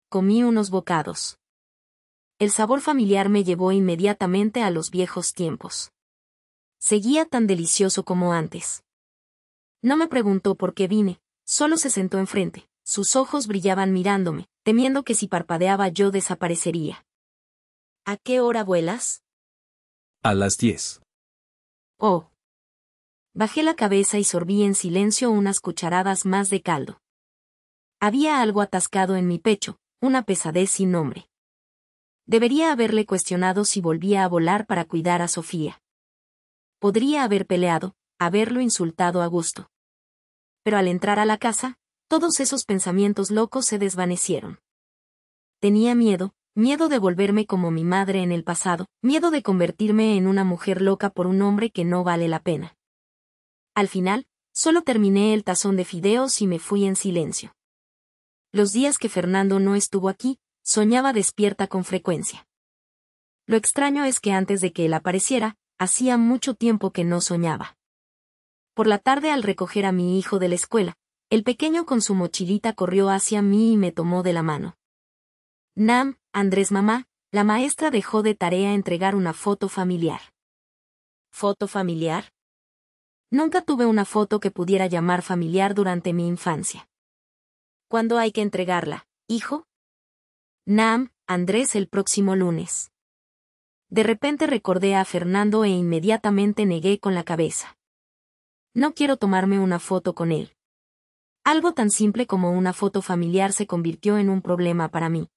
Comí unos bocados. El sabor familiar me llevó inmediatamente a los viejos tiempos. Seguía tan delicioso como antes. No me preguntó por qué vine, solo se sentó enfrente, sus ojos brillaban mirándome, temiendo que si parpadeaba yo desaparecería. ¿A qué hora vuelas? A las 10. Oh. Bajé la cabeza y sorbí en silencio unas cucharadas más de caldo. Había algo atascado en mi pecho, una pesadez sin nombre. Debería haberle cuestionado si volvía a volar para cuidar a Sofía. Podría haber peleado, haberlo insultado a gusto. Pero al entrar a la casa, todos esos pensamientos locos se desvanecieron. Tenía miedo de volverme como mi madre en el pasado, miedo de convertirme en una mujer loca por un hombre que no vale la pena. Al final, solo terminé el tazón de fideos y me fui en silencio. Los días que Fernando no estuvo aquí, soñaba despierta con frecuencia. Lo extraño es que antes de que él apareciera, hacía mucho tiempo que no soñaba. Por la tarde al recoger a mi hijo de la escuela, el pequeño con su mochilita corrió hacia mí y me tomó de la mano. Nam, Andrés mamá, la maestra dejó de tarea entregar una foto familiar. ¿Foto familiar? Nunca tuve una foto que pudiera llamar familiar durante mi infancia. ¿Cuándo hay que entregarla, hijo? Nam, Andrés, el próximo lunes. De repente recordé a Fernando e inmediatamente negué con la cabeza. No quiero tomarme una foto con él. Algo tan simple como una foto familiar se convirtió en un problema para mí.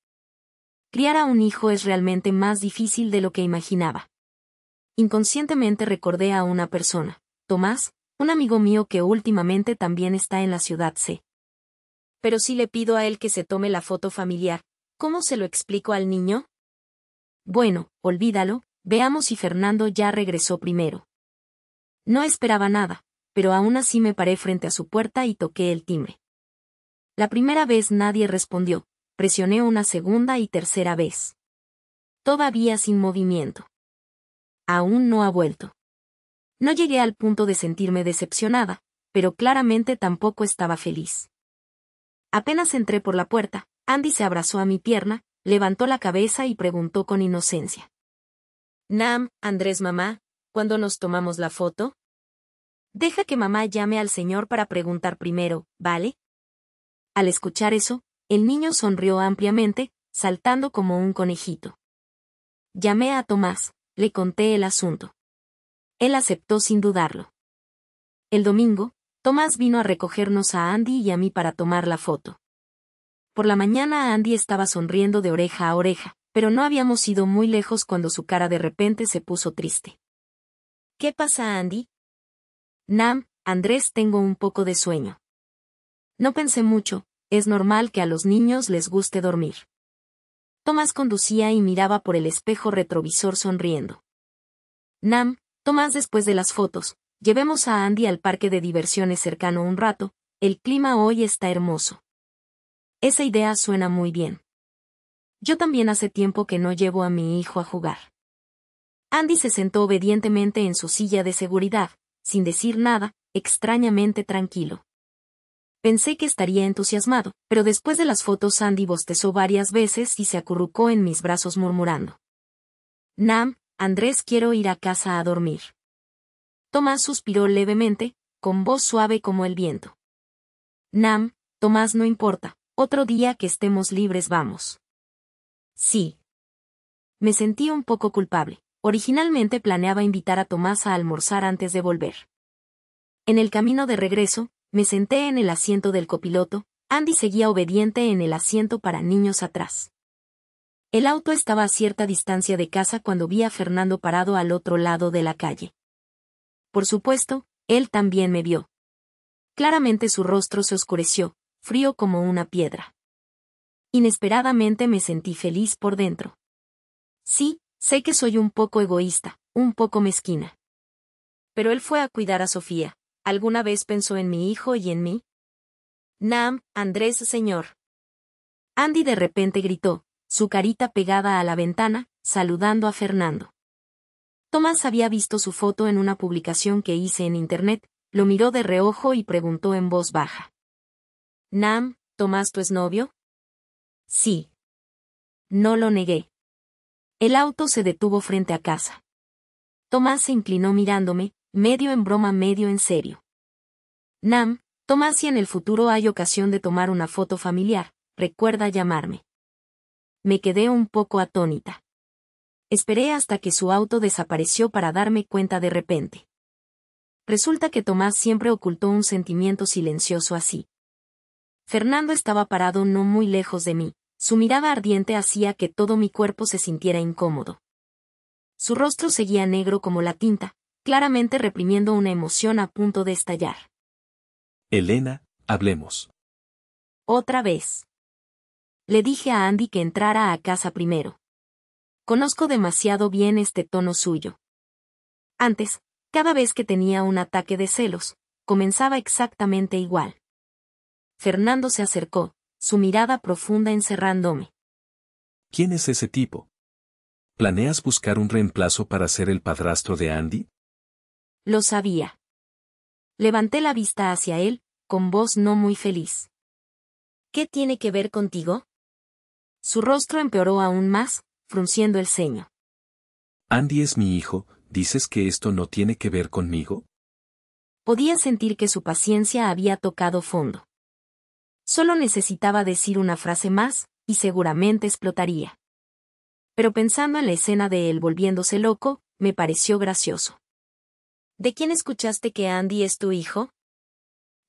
Criar a un hijo es realmente más difícil de lo que imaginaba. Inconscientemente recordé a una persona, Tomás, un amigo mío que últimamente también está en la ciudad C. Pero si le pido a él que se tome la foto familiar, ¿cómo se lo explico al niño? Bueno, olvídalo, veamos si Fernando ya regresó primero. No esperaba nada, pero aún así me paré frente a su puerta y toqué el timbre. La primera vez nadie respondió, presioné una segunda y tercera vez. Todavía sin movimiento. Aún no ha vuelto. No llegué al punto de sentirme decepcionada, pero claramente tampoco estaba feliz. Apenas entré por la puerta, Andy se abrazó a mi pierna, levantó la cabeza y preguntó con inocencia. «Nam, Andrés mamá, ¿cuándo nos tomamos la foto?» «Deja que mamá llame al señor para preguntar primero, ¿vale?» Al escuchar eso, el niño sonrió ampliamente, saltando como un conejito. Llamé a Tomás, le conté el asunto. Él aceptó sin dudarlo. El domingo, Tomás vino a recogernos a Andy y a mí para tomar la foto. Por la mañana Andy estaba sonriendo de oreja a oreja, pero no habíamos ido muy lejos cuando su cara de repente se puso triste. «¿Qué pasa, Andy?» «Nam, Andrés, tengo un poco de sueño». No pensé mucho, es normal que a los niños les guste dormir. Tomás conducía y miraba por el espejo retrovisor sonriendo. «Nam, Tomás, después de las fotos, llevemos a Andy al parque de diversiones cercano un rato, el clima hoy está hermoso». Esa idea suena muy bien. Yo también hace tiempo que no llevo a mi hijo a jugar. Andy se sentó obedientemente en su silla de seguridad, sin decir nada, extrañamente tranquilo. Pensé que estaría entusiasmado, pero después de las fotos Andy bostezó varias veces y se acurrucó en mis brazos murmurando. «Nam, Andrés, quiero ir a casa a dormir». Tomás suspiró levemente, con voz suave como el viento. «Nam, Tomás, no importa, otro día que estemos libres vamos». «Sí». Me sentí un poco culpable. Originalmente planeaba invitar a Tomás a almorzar antes de volver. En el camino de regreso, me senté en el asiento del copiloto, Andy seguía obediente en el asiento para niños atrás. El auto estaba a cierta distancia de casa cuando vi a Fernando parado al otro lado de la calle. Por supuesto, él también me vio. Claramente su rostro se oscureció, frío como una piedra. Inesperadamente me sentí feliz por dentro. Sí, sé que soy un poco egoísta, un poco mezquina. Pero él fue a cuidar a Sofía. ¿Alguna vez pensó en mi hijo y en mí? «Nam, Andrés, señor». Andy de repente gritó, su carita pegada a la ventana, saludando a Fernando. Tomás había visto su foto en una publicación que hice en internet, lo miró de reojo y preguntó en voz baja. «Nam, ¿Tomás tu exnovio?» «Sí». No lo negué. El auto se detuvo frente a casa. Tomás se inclinó mirándome, medio en broma, medio en serio. «Nam, Tomás, si en el futuro hay ocasión de tomar una foto familiar, recuerda llamarme». Me quedé un poco atónita. Esperé hasta que su auto desapareció para darme cuenta de repente. Resulta que Tomás siempre ocultó un sentimiento silencioso así. Fernando estaba parado no muy lejos de mí, su mirada ardiente hacía que todo mi cuerpo se sintiera incómodo. Su rostro seguía negro como la tinta, claramente reprimiendo una emoción a punto de estallar. «Elena, hablemos». «Otra vez». Le dije a Andy que entrara a casa primero. Conozco demasiado bien este tono suyo. Antes, cada vez que tenía un ataque de celos, comenzaba exactamente igual. Fernando se acercó, su mirada profunda encerrándome. «¿Quién es ese tipo? ¿Planeas buscar un reemplazo para ser el padrastro de Andy?» Lo sabía. Levanté la vista hacia él, con voz no muy feliz. «¿Qué tiene que ver contigo?» Su rostro empeoró aún más, frunciendo el ceño. «Andy es mi hijo, ¿dices que esto no tiene que ver conmigo?» Podía sentir que su paciencia había tocado fondo. Solo necesitaba decir una frase más, y seguramente explotaría. Pero pensando en la escena de él volviéndose loco, me pareció gracioso. ¿De quién escuchaste que Andy es tu hijo?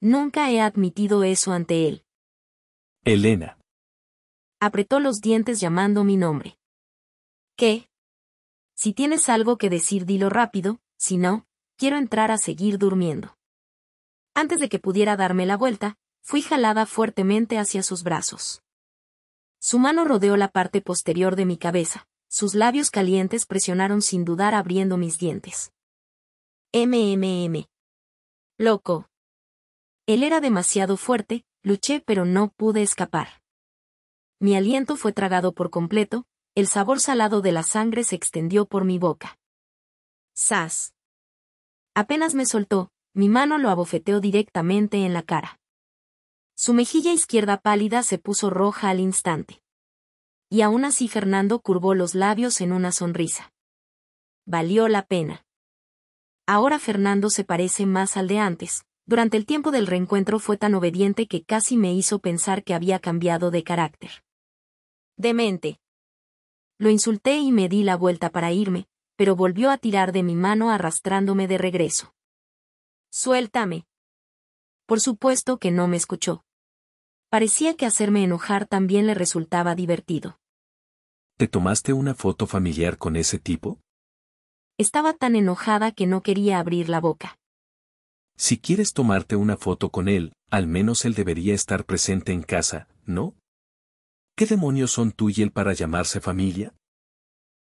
Nunca he admitido eso ante él. Elena. Apretó los dientes llamando mi nombre. ¿Qué? Si tienes algo que decir, dilo rápido, si no, quiero entrar a seguir durmiendo. Antes de que pudiera darme la vuelta, fui jalada fuertemente hacia sus brazos. Su mano rodeó la parte posterior de mi cabeza, sus labios calientes presionaron sin dudar abriendo mis dientes. Loco. Él era demasiado fuerte, luché pero no pude escapar. Mi aliento fue tragado por completo, el sabor salado de la sangre se extendió por mi boca. ¡Sas! Apenas me soltó, mi mano lo abofeteó directamente en la cara. Su mejilla izquierda pálida se puso roja al instante. Y aún así Fernando curvó los labios en una sonrisa. Valió la pena. Ahora Fernando se parece más al de antes. Durante el tiempo del reencuentro fue tan obediente que casi me hizo pensar que había cambiado de carácter. Demente. Lo insulté y me di la vuelta para irme, pero volvió a tirar de mi mano arrastrándome de regreso. Suéltame. Por supuesto que no me escuchó. Parecía que hacerme enojar también le resultaba divertido. ¿Te tomaste una foto familiar con ese tipo? Estaba tan enojada que no quería abrir la boca. Si quieres tomarte una foto con él, al menos él debería estar presente en casa, ¿no? ¿Qué demonios son tú y él para llamarse familia?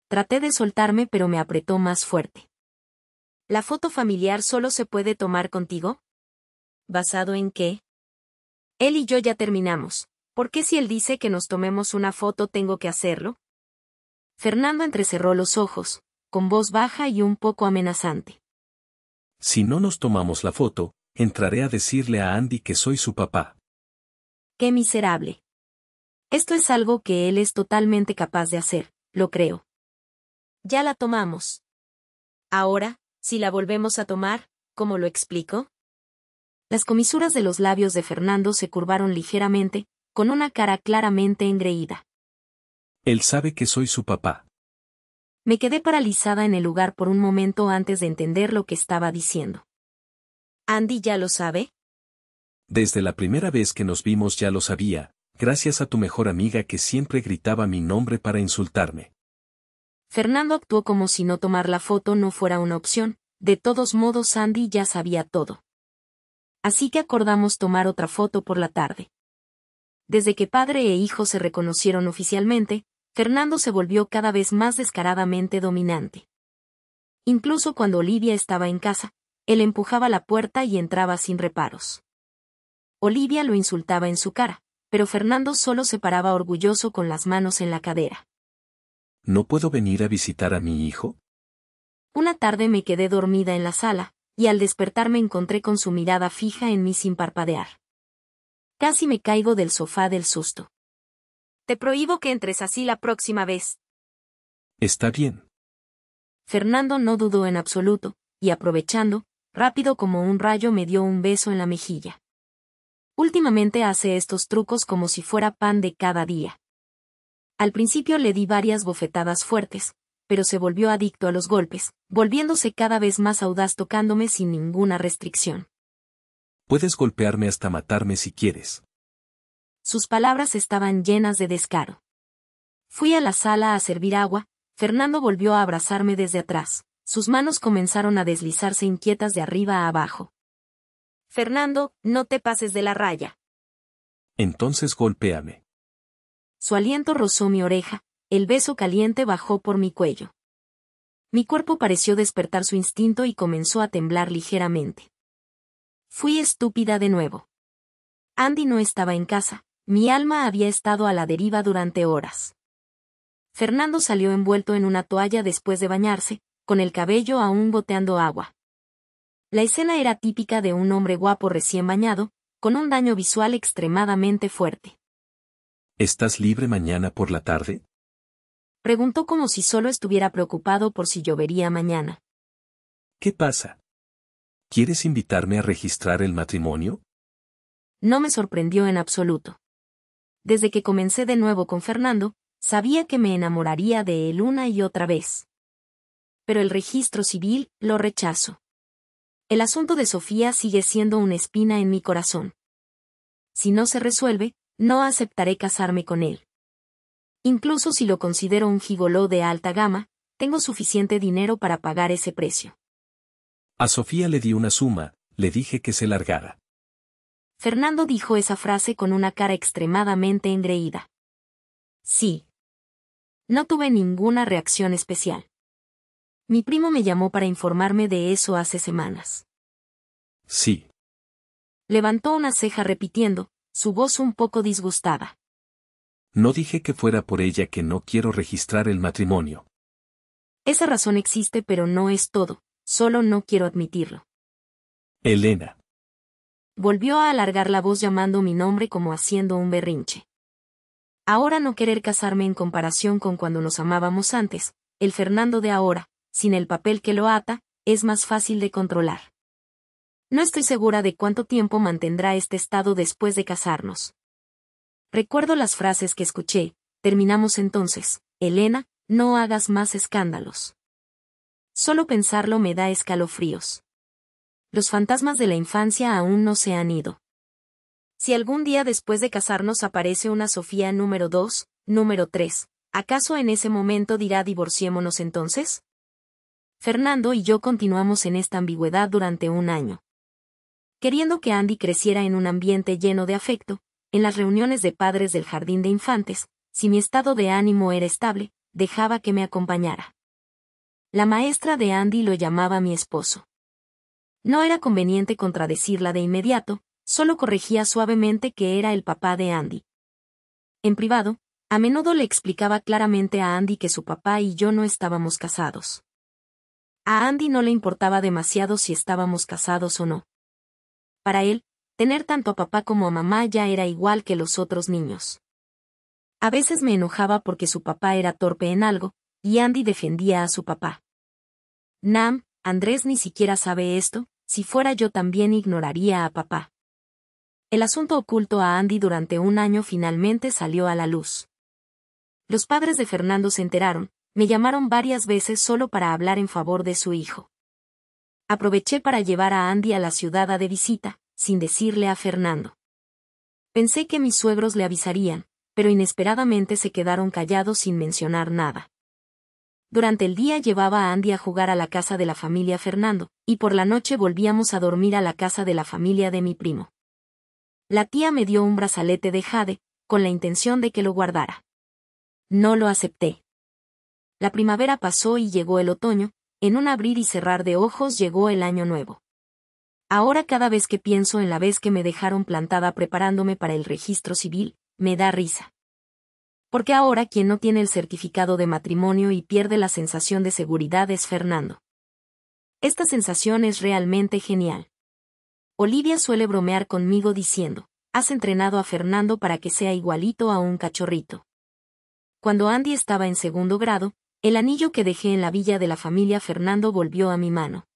Traté de soltarme pero me apretó más fuerte. ¿La foto familiar solo se puede tomar contigo? ¿Basado en qué? Él y yo ya terminamos. ¿Por qué si él dice que nos tomemos una foto tengo que hacerlo? Fernando entrecerró los ojos, con voz baja y un poco amenazante. Si no nos tomamos la foto, entraré a decirle a Andy que soy su papá. ¡Qué miserable! Esto es algo que él es totalmente capaz de hacer, lo creo. Ya la tomamos. Ahora, si la volvemos a tomar, ¿cómo lo explico? Las comisuras de los labios de Fernando se curvaron ligeramente, con una cara claramente engreída. Él sabe que soy su papá. Me quedé paralizada en el lugar por un momento antes de entender lo que estaba diciendo. ¿Andy ya lo sabe? Desde la primera vez que nos vimos ya lo sabía, gracias a tu mejor amiga que siempre gritaba mi nombre para insultarme. Fernando actuó como si no tomar la foto no fuera una opción, de todos modos Andy ya sabía todo. Así que acordamos tomar otra foto por la tarde. Desde que padre e hijo se reconocieron oficialmente, Fernando se volvió cada vez más descaradamente dominante. Incluso cuando Olivia estaba en casa, él empujaba la puerta y entraba sin reparos. Olivia lo insultaba en su cara, pero Fernando solo se paraba orgulloso con las manos en la cadera. ¿No puedo venir a visitar a mi hijo? Una tarde me quedé dormida en la sala, y al despertar me encontré con su mirada fija en mí sin parpadear. Casi me caigo del sofá del susto. Te prohíbo que entres así la próxima vez. Está bien. Fernando no dudó en absoluto, y aprovechando, rápido como un rayo me dio un beso en la mejilla. Últimamente hace estos trucos como si fuera pan de cada día. Al principio le di varias bofetadas fuertes, pero se volvió adicto a los golpes, volviéndose cada vez más audaz tocándome sin ninguna restricción. Puedes golpearme hasta matarme si quieres. Sus palabras estaban llenas de descaro. Fui a la sala a servir agua, Fernando volvió a abrazarme desde atrás, sus manos comenzaron a deslizarse inquietas de arriba a abajo. Fernando, no te pases de la raya. Entonces golpéame. Su aliento rozó mi oreja, el beso caliente bajó por mi cuello. Mi cuerpo pareció despertar su instinto y comenzó a temblar ligeramente. Fui estúpida de nuevo. Andy no estaba en casa, mi alma había estado a la deriva durante horas. Fernando salió envuelto en una toalla después de bañarse, con el cabello aún goteando agua. La escena era típica de un hombre guapo recién bañado, con un daño visual extremadamente fuerte. ¿Estás libre mañana por la tarde? Preguntó como si solo estuviera preocupado por si llovería mañana. ¿Qué pasa? ¿Quieres invitarme a registrar el matrimonio? No me sorprendió en absoluto. Desde que comencé de nuevo con Fernando, sabía que me enamoraría de él una y otra vez. Pero el registro civil lo rechazo. El asunto de Sofía sigue siendo una espina en mi corazón. Si no se resuelve, no aceptaré casarme con él. Incluso si lo considero un gigoló de alta gama, tengo suficiente dinero para pagar ese precio. A Sofía le di una suma, le dije que se largara. Fernando dijo esa frase con una cara extremadamente engreída. Sí. No tuve ninguna reacción especial. Mi primo me llamó para informarme de eso hace semanas. Sí. Levantó una ceja repitiendo, su voz un poco disgustada. No dije que fuera por ella que no quiero registrar el matrimonio. Esa razón existe, pero no es todo, solo no quiero admitirlo. Elena. Volvió a alargar la voz llamando mi nombre como haciendo un berrinche. Ahora no querer casarme en comparación con cuando nos amábamos antes, el Fernando de ahora, sin el papel que lo ata, es más fácil de controlar. No estoy segura de cuánto tiempo mantendrá este estado después de casarnos. Recuerdo las frases que escuché, terminamos entonces, Elena, no hagas más escándalos. Solo pensarlo me da escalofríos. Los fantasmas de la infancia aún no se han ido. Si algún día después de casarnos aparece una Sofía número 2, número 3, ¿acaso en ese momento dirá divorciémonos entonces? Fernando y yo continuamos en esta ambigüedad durante un año. Queriendo que Andy creciera en un ambiente lleno de afecto, en las reuniones de padres del jardín de infantes, si mi estado de ánimo era estable, dejaba que me acompañara. La maestra de Andy lo llamaba mi esposo. No era conveniente contradecirla de inmediato, solo corregía suavemente que era el papá de Andy. En privado, a menudo le explicaba claramente a Andy que su papá y yo no estábamos casados. A Andy no le importaba demasiado si estábamos casados o no. Para él, tener tanto a papá como a mamá ya era igual que los otros niños. A veces me enojaba porque su papá era torpe en algo, y Andy defendía a su papá. Andrés ni siquiera sabe esto, si fuera yo también ignoraría a papá. El asunto oculto a Andy durante un año finalmente salió a la luz. Los padres de Fernando se enteraron, me llamaron varias veces solo para hablar en favor de su hijo. Aproveché para llevar a Andy a la ciudad de visita, sin decirle a Fernando. Pensé que mis suegros le avisarían, pero inesperadamente se quedaron callados sin mencionar nada. Durante el día llevaba a Andy a jugar a la casa de la familia Fernando, y por la noche volvíamos a dormir a la casa de la familia de mi primo. La tía me dio un brazalete de jade, con la intención de que lo guardara. No lo acepté. La primavera pasó y llegó el otoño, en un abrir y cerrar de ojos llegó el año nuevo. Ahora cada vez que pienso en la vez que me dejaron plantada preparándome para el registro civil, me da risa. Porque ahora quien no tiene el certificado de matrimonio y pierde la sensación de seguridad es Fernando. Esta sensación es realmente genial. Olivia suele bromear conmigo diciendo, has entrenado a Fernando para que sea igualito a un cachorrito. Cuando Andy estaba en segundo grado, el anillo que dejé en la villa de la familia Fernando volvió a mi mano.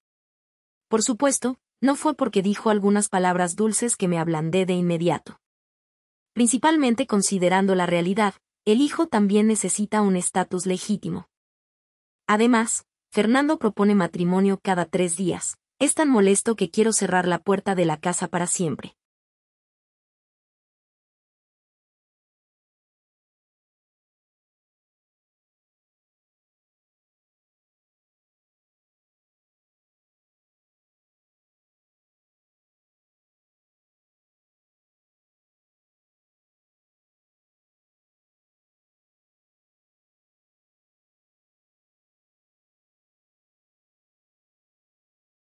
Por supuesto, no fue porque dijo algunas palabras dulces que me ablandé de inmediato. Principalmente considerando la realidad, el hijo también necesita un estatus legítimo. Además, Fernando propone matrimonio cada 3 días, es tan molesto que quiero cerrar la puerta de la casa para siempre.